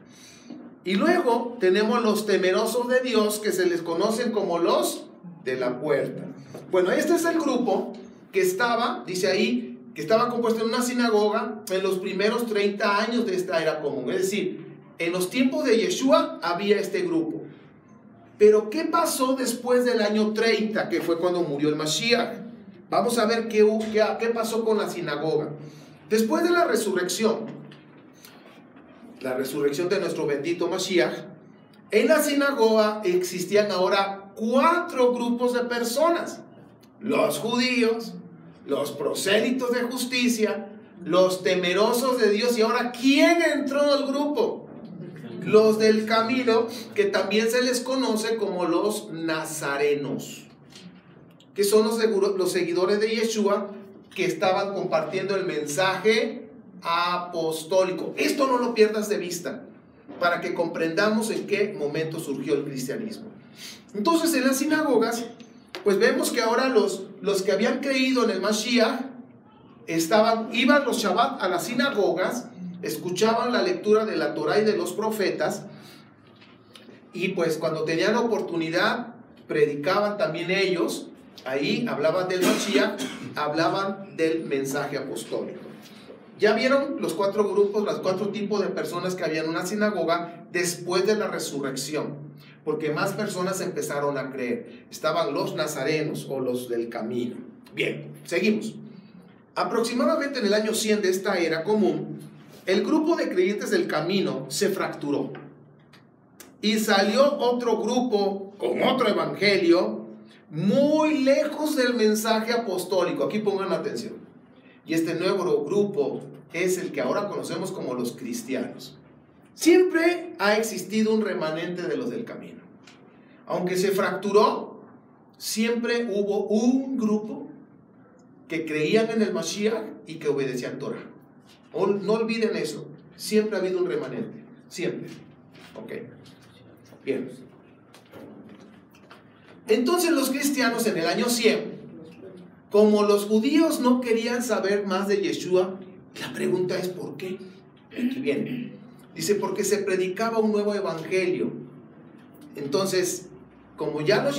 Y luego tenemos los temerosos de Dios, que se les conocen como los de la puerta. Bueno, este es el grupo que estaba, dice ahí, que estaba compuesto en una sinagoga en los primeros 30 años de esta era común. Es decir, en los tiempos de Yeshua había este grupo. Pero ¿qué pasó después del año 30, que fue cuando murió el Mashiach? Vamos a ver qué pasó con la sinagoga. Después de la resurrección de nuestro bendito Mashiach, en la sinagoga existían ahora 4 grupos de personas: los judíos, los prosélitos de justicia, los temerosos de Dios. Y ahora, ¿quién entró al grupo? Los del camino, que también se les conoce como los nazarenos, que son los seguidores de Yeshua, que estaban compartiendo el mensaje apostólico. Esto no lo pierdas de vista, para que comprendamos en qué momento surgió el cristianismo. Entonces, en las sinagogas, pues vemos que ahora los que habían creído en el Mashiach iban los Shabbat a las sinagogas, escuchaban la lectura de la Torah y de los profetas, y pues cuando tenían oportunidad predicaban también ellos. Ahí hablaban del Mashiach, hablaban del mensaje apostólico. Ya vieron los 4 grupos, los 4 tipos de personas que había en una sinagoga después de la resurrección, porque más personas empezaron a creer. Estaban los nazarenos o los del camino. Bien, seguimos. Aproximadamente en el año 100 de esta era común, el grupo de creyentes del camino se fracturó y salió otro grupo con otro evangelio muy lejos del mensaje apostólico. Aquí pongan atención. Y este nuevo grupo es el que ahora conocemos como los cristianos. Siempre ha existido un remanente de los del camino. Aunque se fracturó, siempre hubo un grupo que creían en el Mashiach y que obedecían Torah. No olviden eso. Siempre ha habido un remanente. Siempre. Ok. Bien. Entonces los cristianos en el año 100, como los judíos no querían saber más de Yeshua, la pregunta es ¿por qué? Aquí viene. Dice, porque se predicaba un nuevo evangelio. Entonces, como ya los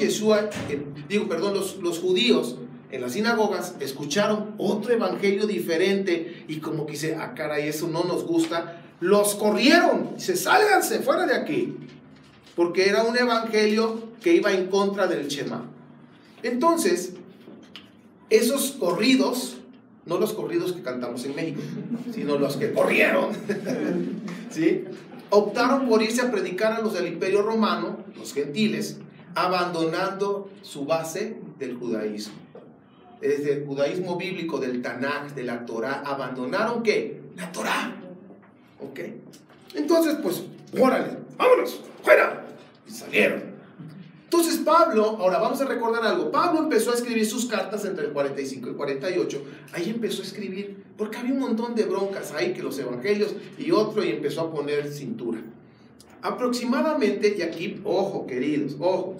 judíos en las sinagogas escucharon otro evangelio diferente y como que dice, ah caray, eso no nos gusta, los corrieron. Dice, sálganse fuera de aquí, porque era un evangelio que iba en contra del Shema. Entonces, esos corridos, no los corridos que cantamos en México, sino los que corrieron, ¿sí?, optaron por irse a predicar a los del Imperio Romano, los gentiles, abandonando su base del judaísmo. Desde el judaísmo bíblico, del Tanaj, de la Torah, abandonaron ¿qué? La Torah. ¿Ok? Entonces, pues, órale, vámonos, fuera. Y salieron. Entonces Pablo, ahora vamos a recordar algo. Pablo empezó a escribir sus cartas entre el 45 y 48. Ahí empezó a escribir, porque había un montón de broncas ahí, que los evangelios y otro, y empezó a poner cintura. Aproximadamente, y aquí, ojo queridos, ojo,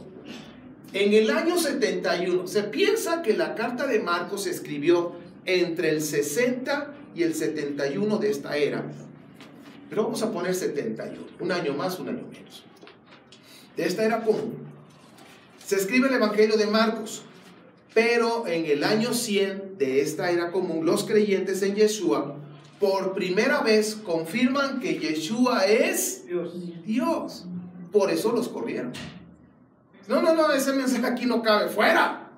en el año 71, se piensa que la carta de Marcos se escribió entre el 60 y el 71 de esta era, pero vamos a poner 71, un año más, un año menos, de esta era común. Se escribe el Evangelio de Marcos, pero en el año 100 de esta era común, los creyentes en Yeshua, por primera vez confirman que Yeshua es Dios. Por eso los corrieron. No, ese mensaje aquí no cabe, fuera.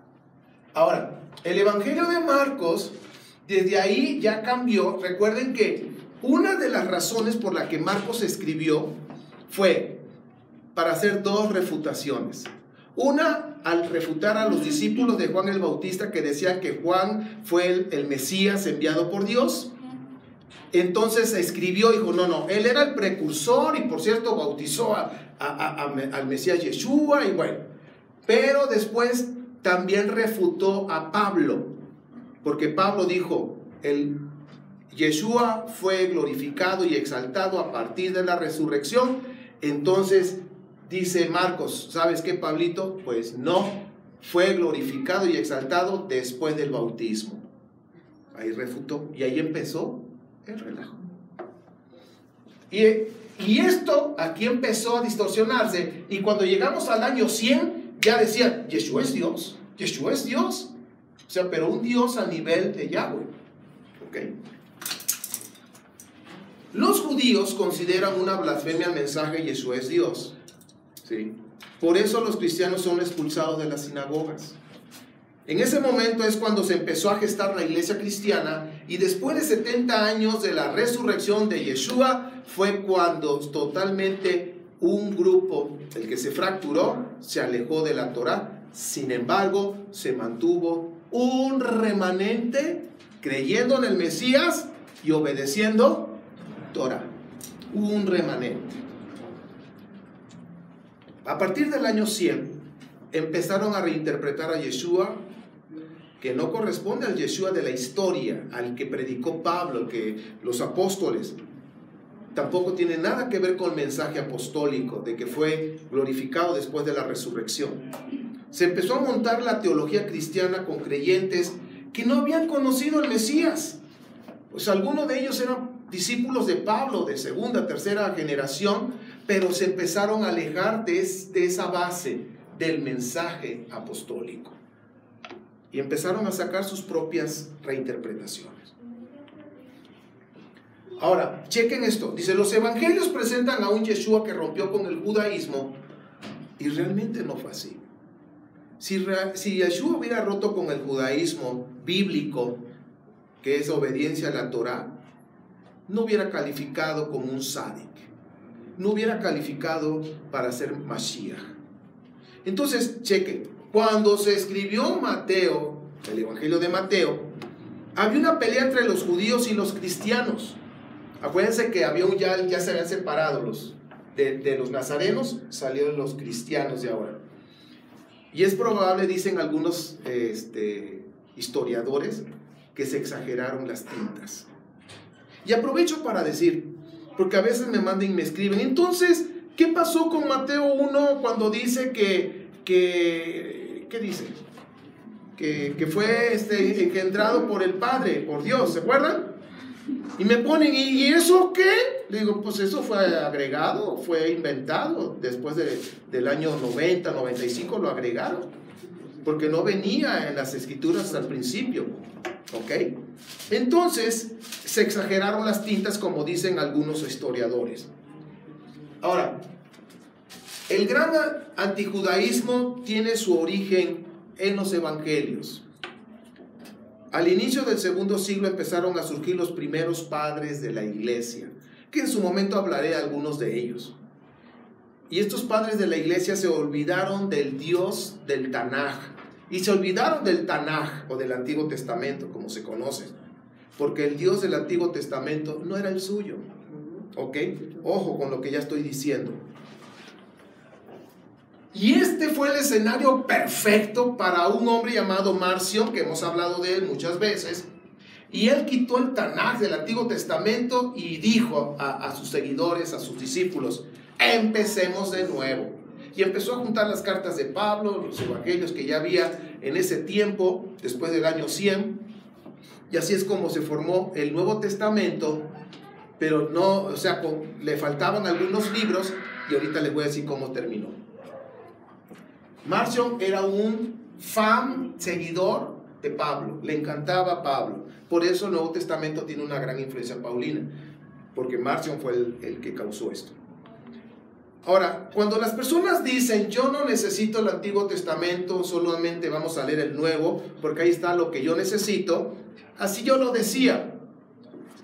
Ahora, el Evangelio de Marcos, desde ahí ya cambió. Recuerden que Una de las razones por la que Marcos escribió fue para hacer dos refutaciones. Una, al refutar a los discípulos de Juan el Bautista que decían que Juan fue el Mesías enviado por Dios. Entonces escribió y dijo, no, él era el precursor y por cierto bautizó al Mesías Yeshua y bueno. Pero después también refutó a Pablo, porque Pablo dijo, el Yeshua fue glorificado y exaltado a partir de la resurrección. Entonces dice Marcos, ¿sabes qué, Pablito? Pues no, fue glorificado y exaltado después del bautismo. Ahí refutó y ahí empezó el relajo. Y esto aquí empezó a distorsionarse y cuando llegamos al año 100 ya decían, Yeshua es Dios, Yeshua es Dios. O sea, pero un Dios a nivel de Yahweh. ¿Ok? Los judíos consideran una blasfemia el mensaje Yeshua es Dios. ¿Sí? Por eso los cristianos son expulsados de las sinagogas. En ese momento es cuando se empezó a gestar la iglesia cristiana y después de 70 años de la resurrección de Yeshua fue cuando totalmente un grupo, el que se fracturó, se alejó de la Torá. Sin embargo, se mantuvo un remanente creyendo en el Mesías y obedeciendo Torá. Un remanente. A partir del año 100 empezaron a reinterpretar a Yeshua, que no corresponde al Yeshua de la historia, al que predicó Pablo, que los apóstoles. Tampoco tiene nada que ver con el mensaje apostólico de que fue glorificado después de la resurrección. Se empezó a montar la teología cristiana con creyentes que no habían conocido al Mesías. Pues algunos de ellos eran discípulos de Pablo de segunda, tercera generación, pero se empezaron a alejar de esa base del mensaje apostólico y empezaron a sacar sus propias reinterpretaciones. Ahora, chequen esto. Dice, los evangelios presentan a un Yeshua que rompió con el judaísmo y realmente no fue así. Si Yeshua hubiera roto con el judaísmo bíblico, que es obediencia a la Torá, no hubiera calificado como un sádic, no hubiera calificado para ser Mashiach. Entonces, chequen, cuando se escribió Mateo, el Evangelio de Mateo, había una pelea entre los judíos y los cristianos. Acuérdense que ya se habían separado de los nazarenos, salieron los cristianos de ahora. Y es probable, dicen algunos historiadores, que se exageraron las tintas. Y aprovecho para decir, porque a veces me mandan y me escriben, entonces, ¿qué pasó con Mateo 1 cuando dice ¿qué dice? Que fue engendrado por el Padre, por Dios, ¿se acuerdan? Y me ponen, ¿y eso qué? Le digo, pues eso fue agregado, fue inventado. Después del año 90, 95 lo agregaron. Porque no venía en las escrituras al principio. ¿Ok? Entonces, se exageraron las tintas como dicen algunos historiadores. Ahora, el gran antijudaísmo tiene su origen en los evangelios. Al inicio del segundo siglo empezaron a surgir los primeros padres de la iglesia, que en su momento hablaré de algunos de ellos. Y estos padres de la iglesia se olvidaron del Dios del Tanaj, y se olvidaron del Tanaj o del Antiguo Testamento, como se conoce, porque el Dios del Antiguo Testamento no era el suyo. ¿Ok? Ojo con lo que ya estoy diciendo. Y este fue el escenario perfecto para un hombre llamado Marción, que hemos hablado de él muchas veces. Y él quitó el Tanaj del Antiguo Testamento y dijo a sus seguidores, a sus discípulos, empecemos de nuevo. Y empezó a juntar las cartas de Pablo, los evangelios que ya había en ese tiempo, después del año 100. Y así es como se formó el Nuevo Testamento, pero no, o sea, le faltaban algunos libros y ahorita les voy a decir cómo terminó. Marción era un fan, seguidor de Pablo, le encantaba Pablo. Por eso el Nuevo Testamento tiene una gran influencia paulina, porque Marción fue el que causó esto. Ahora, cuando las personas dicen, yo no necesito el Antiguo Testamento, solamente vamos a leer el Nuevo, porque ahí está lo que yo necesito, así yo lo decía,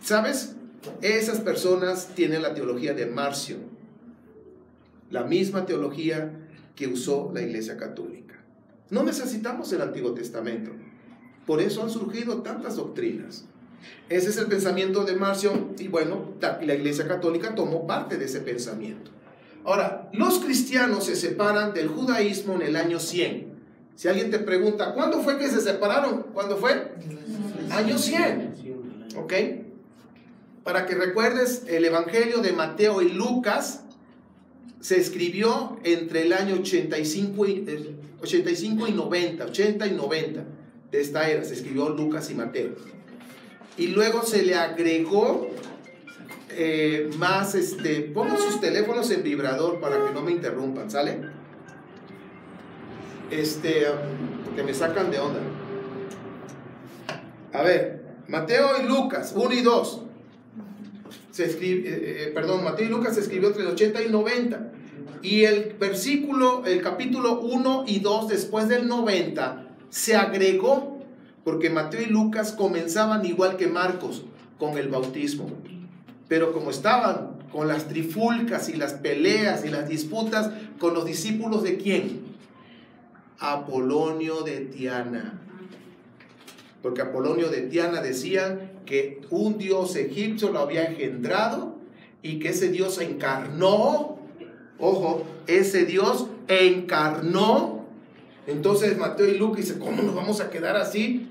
¿sabes? Esas personas tienen la teología de Marción, la misma teología que usó la Iglesia Católica. No necesitamos el Antiguo Testamento. Por eso han surgido tantas doctrinas. Ese es el pensamiento de Marción y bueno, la Iglesia Católica tomó parte de ese pensamiento. Ahora, los cristianos se separan del judaísmo en el año 100. Si alguien te pregunta, ¿cuándo fue que se separaron? ¿Cuándo fue? Año 100. ¿Ok? Para que recuerdes, el Evangelio de Mateo y Lucas se escribió entre el año 85 y 90, 80 y 90 de esta era. Se escribió Lucas y Mateo. Y luego se le agregó más, pongan sus teléfonos en vibrador para que no me interrumpan, ¿sale? Porque me sacan de onda. A ver, Mateo y Lucas, 1 y 2. Mateo y Lucas se escribió entre el 80 y 90. Y el capítulo 1 y 2 después del 90 se agregó, porque Mateo y Lucas comenzaban igual que Marcos, con el bautismo. Pero como estaban con las trifulcas y las peleas y las disputas con los discípulos de ¿quién? Apolonio de Tiana. Porque Apolonio de Tiana decía que un dios egipcio lo había engendrado y que ese dios encarnó. Ojo, ese Dios encarnó. Entonces Mateo y Lucas dicen, ¿cómo nos vamos a quedar así?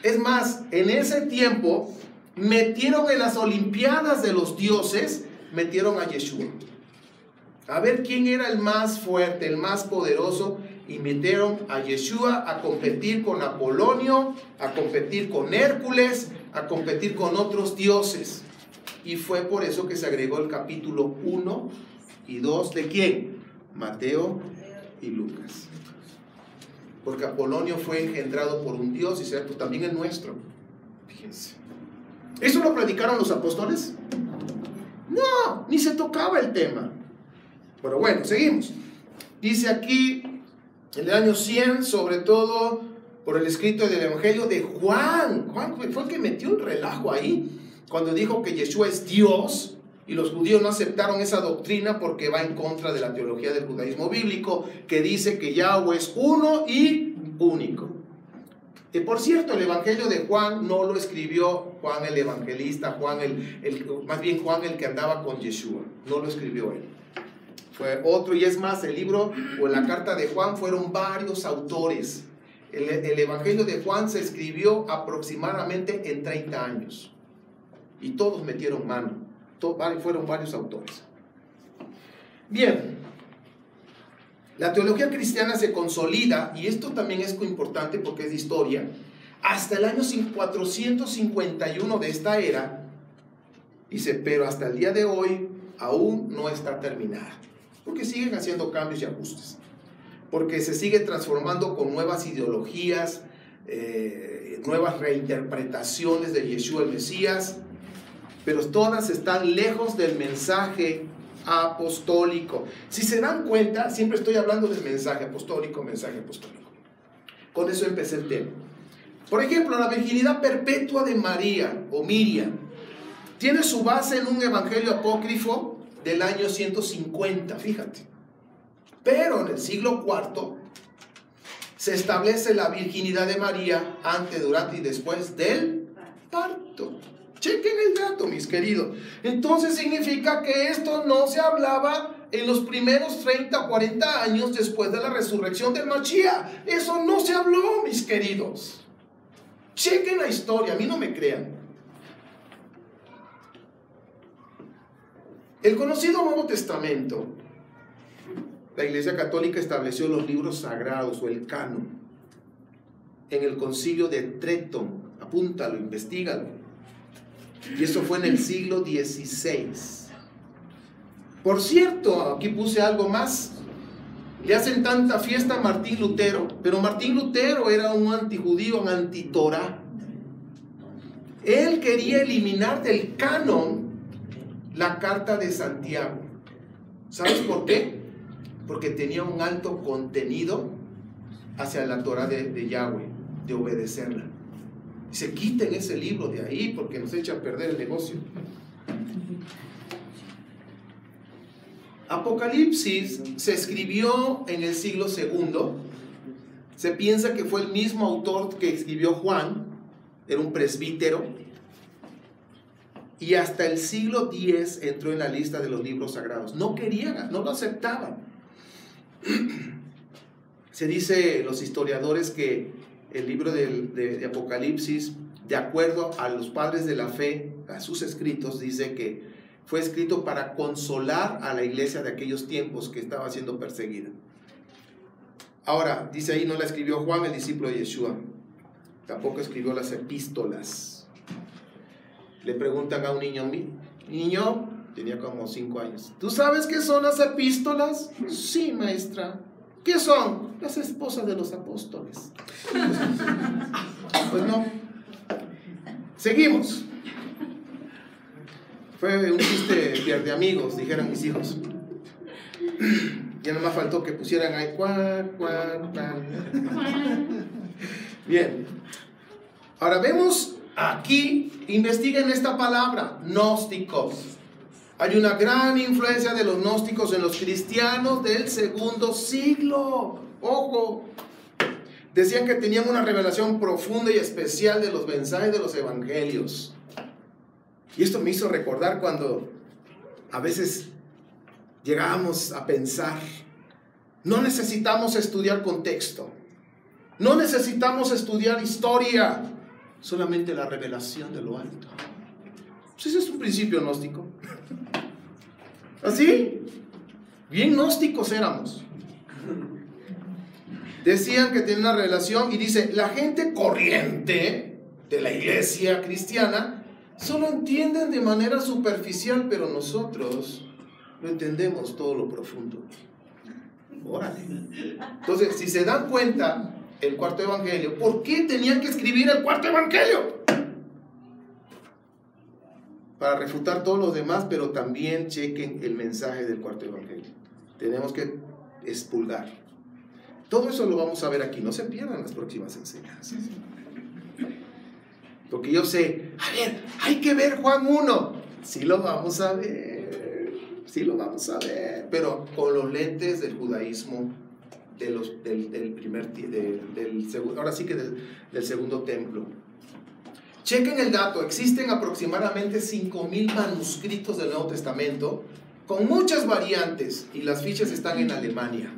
Es más, en ese tiempo metieron en las Olimpiadas de los dioses, metieron a Yeshua. A ver quién era el más fuerte, el más poderoso, y metieron a Yeshua a competir con Apolonio, a competir con Hércules, a competir con otros dioses. Y fue por eso que se agregó el capítulo 1 y 2 ¿de quién? Mateo y Lucas. Porque Apolonio fue engendrado por un dios y cierto, también es nuestro. Fíjense. ¿Eso lo predicaron los apóstoles? No, ni se tocaba el tema. Pero bueno, seguimos. Dice aquí, en el año 100, sobre todo por el escrito del Evangelio de Juan. Juan fue el que metió un relajo ahí, cuando dijo que Yeshua es Dios, y los judíos no aceptaron esa doctrina porque va en contra de la teología del judaísmo bíblico, que dice que Yahweh es uno y único. Y por cierto, el Evangelio de Juan no lo escribió Juan el evangelista, más bien Juan el que andaba con Yeshua, no lo escribió él. Fue otro, y es más, el libro o la carta de Juan fueron varios autores. El Evangelio de Juan se escribió aproximadamente en 30 años. Y todos metieron mano. Fueron varios autores. Bien. La teología cristiana se consolida, y esto también es importante porque es de historia, hasta el año 451 de esta era. Dice, pero hasta el día de hoy aún no está terminada. Porque siguen haciendo cambios y ajustes. Porque se sigue transformando con nuevas ideologías, nuevas reinterpretaciones de Yeshua el Mesías, pero todas están lejos del mensaje apostólico. Si se dan cuenta, siempre estoy hablando del mensaje apostólico, mensaje apostólico. Con eso empecé el tema. Por ejemplo, la virginidad perpetua de María o Miriam tiene su base en un evangelio apócrifo del año 150, fíjate. Pero en el siglo IV se establece la virginidad de María antes, durante y después del parto. Chequen el dato, mis queridos. Entonces significa que esto no se hablaba en los primeros 30 o 40 años después de la resurrección del Mashiach. Eso no se habló, mis queridos. Chequen la historia, a mí no me crean. El conocido Nuevo Testamento, la Iglesia Católica estableció los libros sagrados o el canon en el concilio de Trenton. Apúntalo, investígalo. Y eso fue en el siglo XVI. Por cierto, aquí puse algo más. Le hacen tanta fiesta a Martín Lutero, pero Martín Lutero era un antijudío, un antitorá. Él quería eliminar del canon la carta de Santiago. ¿Sabes por qué? Porque tenía un alto contenido hacia la Torah de Yahweh, de obedecerla. Se quiten ese libro de ahí porque nos echa a perder el negocio. Apocalipsis se escribió en el siglo II. Se piensa que fue el mismo autor que escribió Juan, era un presbítero, y hasta el siglo X entró en la lista de los libros sagrados. No querían, no lo aceptaban. Se dice, los historiadores, que el libro de Apocalipsis, de acuerdo a los padres de la fe, a sus escritos, dice que fue escrito para consolar a la iglesia de aquellos tiempos que estaba siendo perseguida. Ahora, dice ahí, no la escribió Juan, el discípulo de Yeshua. Tampoco escribió las epístolas. Le preguntan a un niño, tenía como 5 años, ¿tú sabes qué son las epístolas? Sí, maestra. ¿Qué son? Las esposas de los apóstoles. Pues no. Seguimos. Fue un chiste de amigos, dijeron mis hijos. Ya no me faltó que pusieran ahí cuac, cuac, cuac. Bien. Ahora vemos aquí, investiguen esta palabra, gnósticos. Hay una gran influencia de los gnósticos en los cristianos del segundo siglo. Ojo. Decían que tenían una revelación profunda y especial de los mensajes de los evangelios. Y esto me hizo recordar cuando a veces llegábamos a pensar, no necesitamos estudiar contexto, no necesitamos estudiar historia, solamente la revelación de lo alto. Pues ese es un principio gnóstico. ¿Así? Bien gnósticos éramos. Decían que tenían una revelación y dice, la gente corriente de la iglesia cristiana solo entienden de manera superficial, pero nosotros lo entendemos todo lo profundo. Órale. Entonces, si se dan cuenta, el cuarto evangelio, ¿por qué tenían que escribir el cuarto evangelio? Para refutar todos los demás, pero también chequen el mensaje del cuarto evangelio. Tenemos que expulgar. Todo eso lo vamos a ver aquí, no se pierdan las próximas enseñanzas. Porque yo sé, a ver, hay que ver Juan 1. Sí lo vamos a ver, pero con los lentes del judaísmo, ahora sí que del segundo templo. Chequen el dato, existen aproximadamente 5,000 manuscritos del Nuevo Testamento, con muchas variantes, y las fichas están en Alemania.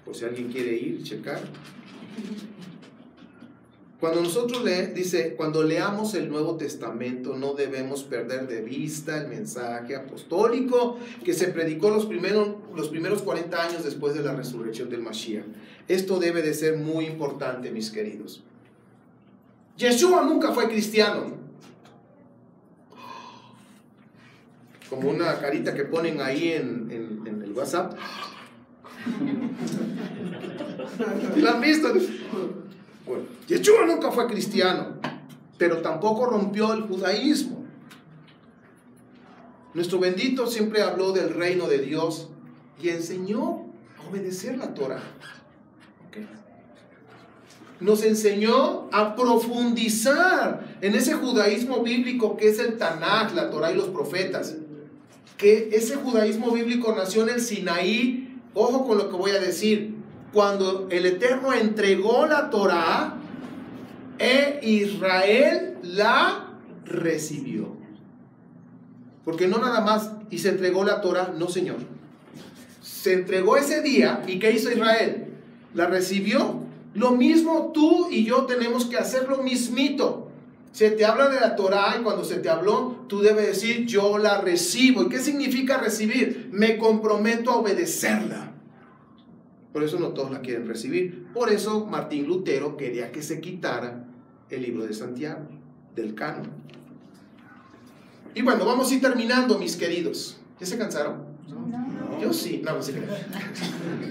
Por si alguien quiere ir, checar. Cuando leamos el Nuevo Testamento, no debemos perder de vista el mensaje apostólico que se predicó los primeros 40 años después de la resurrección del Mashiach. Esto debe de ser muy importante, mis queridos. Yeshua nunca fue cristiano. Como una carita que ponen ahí en el WhatsApp. ¿La han visto? Bueno, Yeshua nunca fue cristiano, pero tampoco rompió el judaísmo. Nuestro bendito siempre habló del reino de Dios y enseñó a obedecer la Torah. ¿Okay? Nos enseñó a profundizar en ese judaísmo bíblico que es el Tanaj, la Torah y los profetas. Que ese judaísmo bíblico nació en el Sinaí. Ojo con lo que voy a decir. Cuando el Eterno entregó la Torah, Israel la recibió. Porque no nada más, y se entregó la Torah, no señor. Se entregó ese día, ¿y qué hizo Israel? La recibió. Lo mismo tú y yo tenemos que hacer lo mismito. Se te habla de la Torah y cuando se te habló, tú debes decir, yo la recibo. ¿Y qué significa recibir? Me comprometo a obedecerla. Por eso no todos la quieren recibir. Por eso Martín Lutero quería que se quitara el libro de Santiago, del canon. Y bueno, vamos a ir terminando, mis queridos. ¿Ya se cansaron? No. Yo sí. No se crean.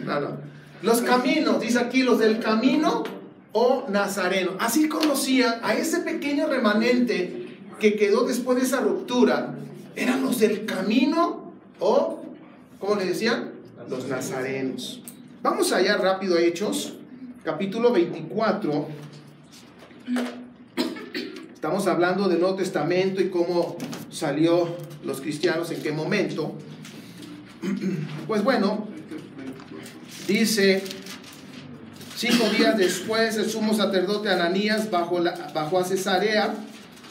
No. Los caminos, dice aquí, los del camino o nazareno. Así conocían a ese pequeño remanente que quedó después de esa ruptura. Eran los del camino o, ¿cómo le decían? Los nazarenos. Vamos allá rápido a Hechos, capítulo 24. Estamos hablando del Nuevo Testamento y cómo salió los cristianos, en qué momento. Pues bueno, dice, 5 días después el sumo sacerdote Ananías bajó a Cesarea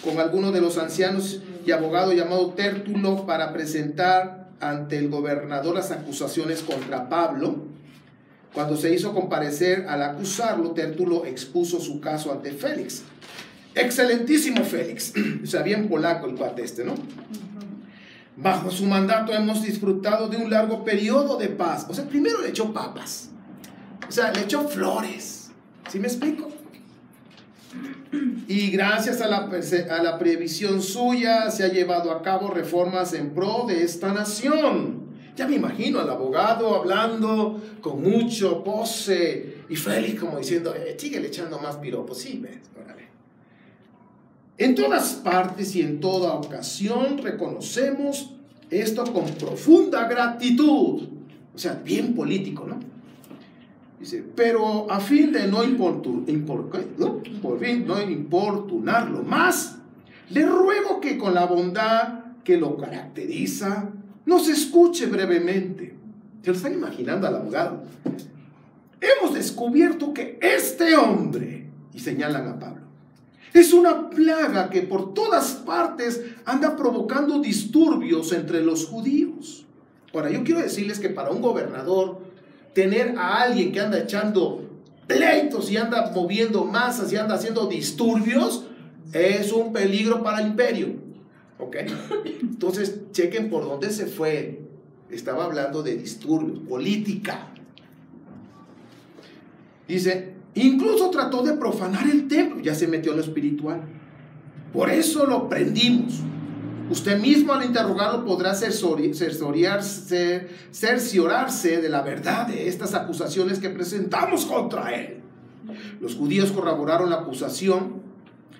con algunos de los ancianos y abogado llamado Tértulo para presentar ante el gobernador las acusaciones contra Pablo. Cuando se hizo comparecer al acusarlo, Tértulo expuso su caso ante Félix. Excelentísimo Félix, o sea, bien polaco el cuate este, ¿no? Bajo su mandato hemos disfrutado de un largo periodo de paz. O sea, primero le echó papas, o sea, le echó flores, ¿sí me explico? Y gracias a la previsión suya se ha llevado a cabo reformas en pro de esta nación. Ya me imagino al abogado hablando con mucho pose y Félix como diciendo, síguele echando más piropos. Sí, ves, órale. En todas partes y en toda ocasión reconocemos esto con profunda gratitud. O sea, bien político, ¿no? Dice, pero a fin de no importunarlo más, le ruego que con la bondad que lo caracteriza, nos escuche brevemente. ¿Se lo están imaginando al abogado? Hemos descubierto que este hombre, y señalan a Pablo, es una plaga que por todas partes anda provocando disturbios entre los judíos. Ahora, yo quiero decirles que para un gobernador, tener a alguien que anda echando pleitos y anda moviendo masas y anda haciendo disturbios, es un peligro para el imperio. ¿Ok? Entonces, chequen por dónde se fue. Estaba hablando de disturbios, política. Dice, incluso trató de profanar el templo. Ya se metió en lo espiritual. Por eso lo prendimos. Usted mismo al interrogarlo podrá cerciorarse de la verdad de estas acusaciones que presentamos contra él. Los judíos corroboraron la acusación,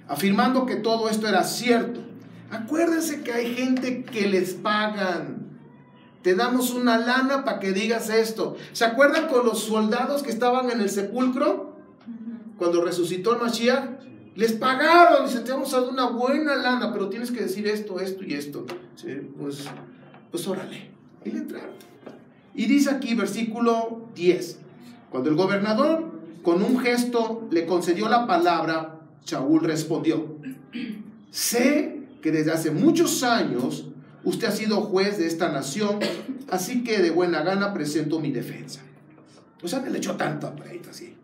afirmando que todo esto era cierto. Acuérdense que hay gente que les pagan. Te damos una lana para que digas esto. ¿Se acuerdan con los soldados que estaban en el sepulcro? Cuando resucitó el Mashiach, les pagaron. Dicen, te vamos a dar una buena lana, pero tienes que decir esto, esto y esto. ¿Sí? Pues órale. Y le entraron. Y dice aquí, versículo 10. Cuando el gobernador con un gesto le concedió la palabra, Saúl respondió, sé que desde hace muchos años usted ha sido juez de esta nación, así que de buena gana presento mi defensa. O sea, no le echó tanto a pleito así,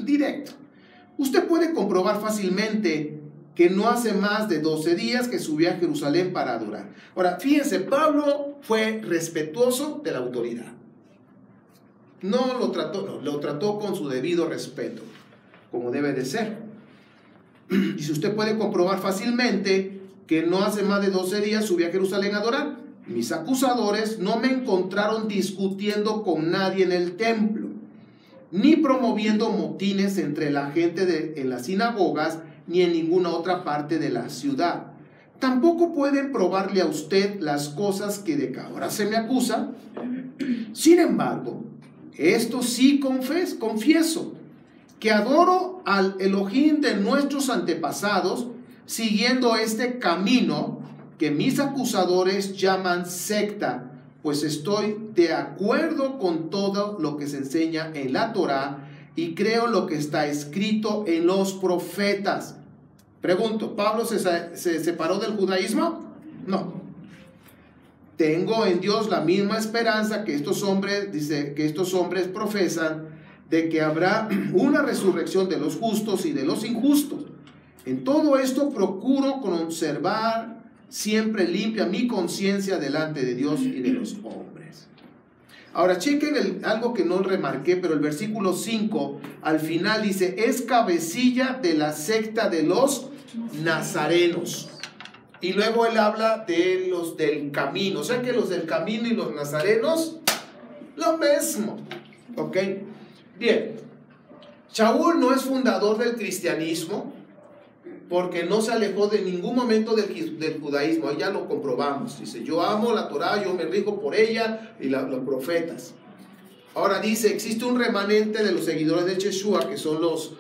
directo. Usted puede comprobar fácilmente que no hace más de 12 días que subió a Jerusalén para adorar. Ahora, fíjense, Pablo fue respetuoso de la autoridad. No lo trató, no, lo trató con su debido respeto, como debe de ser. Y si usted puede comprobar fácilmente que no hace más de 12 días subí a Jerusalén a adorar. Mis acusadores no me encontraron discutiendo con nadie en el templo, ni promoviendo motines entre la gente en las sinagogas, ni en ninguna otra parte de la ciudad. Tampoco pueden probarle a usted las cosas que de que ahora se me acusa. Sin embargo, esto sí confieso, que adoro al Elohim de nuestros antepasados, siguiendo este camino que mis acusadores llaman secta, pues estoy de acuerdo con todo lo que se enseña en la Torá y creo lo que está escrito en los profetas. Pregunto, ¿Pablo se separó del judaísmo? No. Tengo en Dios la misma esperanza que estos hombres, dice, que estos hombres profesan, de que habrá una resurrección de los justos y de los injustos. En todo esto procuro conservar siempre limpia mi conciencia delante de Dios y de los hombres. Ahora chequen algo que no remarqué, pero el versículo 5 al final dice, es cabecilla de la secta de los nazarenos. Y luego él habla de los del camino. O sea que los del camino y los nazarenos, lo mismo. ¿Ok? Bien. Saúl no es fundador del cristianismo, porque no se alejó de ningún momento del judaísmo. Ahí ya lo comprobamos. Dice, yo amo la Torá, yo me rijo por ella y los profetas. Ahora dice, existe un remanente de los seguidores de Yeshua, que son los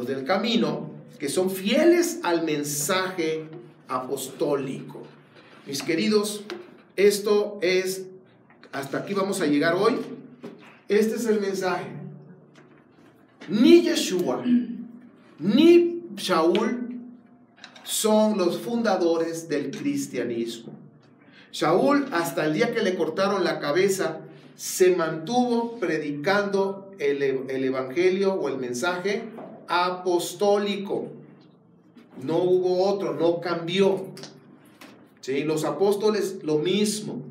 del camino, que son fieles al mensaje apostólico. Mis queridos, esto es hasta aquí vamos a llegar hoy. Este es el mensaje. Ni Yeshua ni Shaul son los fundadores del cristianismo. Shaul, hasta el día que le cortaron la cabeza, se mantuvo predicando el evangelio o el mensaje apostólico. No hubo otro, no cambió. ¿Sí? Los apóstoles lo mismo.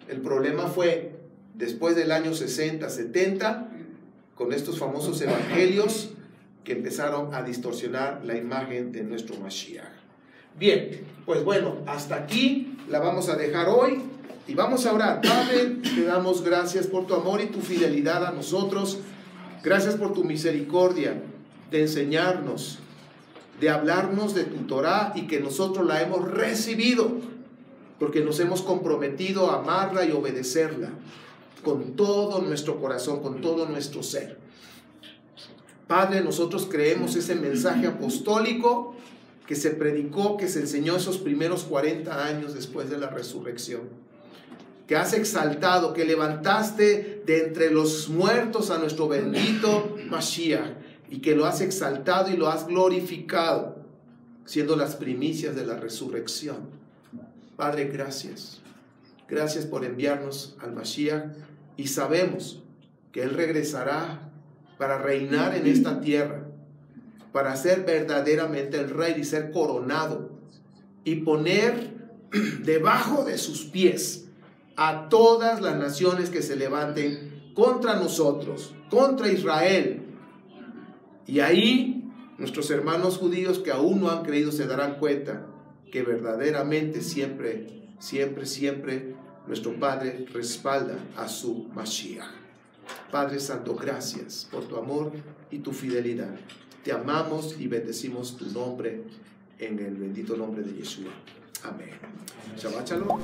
El problema fue después del año 60, 70, con estos famosos evangelios que empezaron a distorsionar la imagen de nuestro Mashiach. Bien, pues bueno, hasta aquí la vamos a dejar hoy y vamos a orar. Padre, te damos gracias por tu amor y tu fidelidad a nosotros. Gracias por tu misericordia de enseñarnos, de hablarnos de tu Torah, y que nosotros la hemos recibido porque nos hemos comprometido a amarla y obedecerla con todo nuestro corazón, con todo nuestro ser. Padre, nosotros creemos ese mensaje apostólico que se predicó, que se enseñó esos primeros 40 años después de la resurrección, que has exaltado, que levantaste de entre los muertos a nuestro bendito Mashiach, y que lo has exaltado y lo has glorificado, siendo las primicias de la resurrección. Padre, gracias. Gracias por enviarnos al Mashiach, y sabemos que Él regresará para reinar en esta tierra, para ser verdaderamente el rey y ser coronado, y poner debajo de sus pies a todas las naciones que se levanten contra nosotros, contra Israel. Y ahí nuestros hermanos judíos que aún no han creído se darán cuenta que verdaderamente siempre, siempre, siempre nuestro Padre respalda a su Mashiach. Padre Santo, gracias por tu amor y tu fidelidad. Te amamos y bendecimos tu nombre en el bendito nombre de Yeshua. Amén. Shabbat Shalom.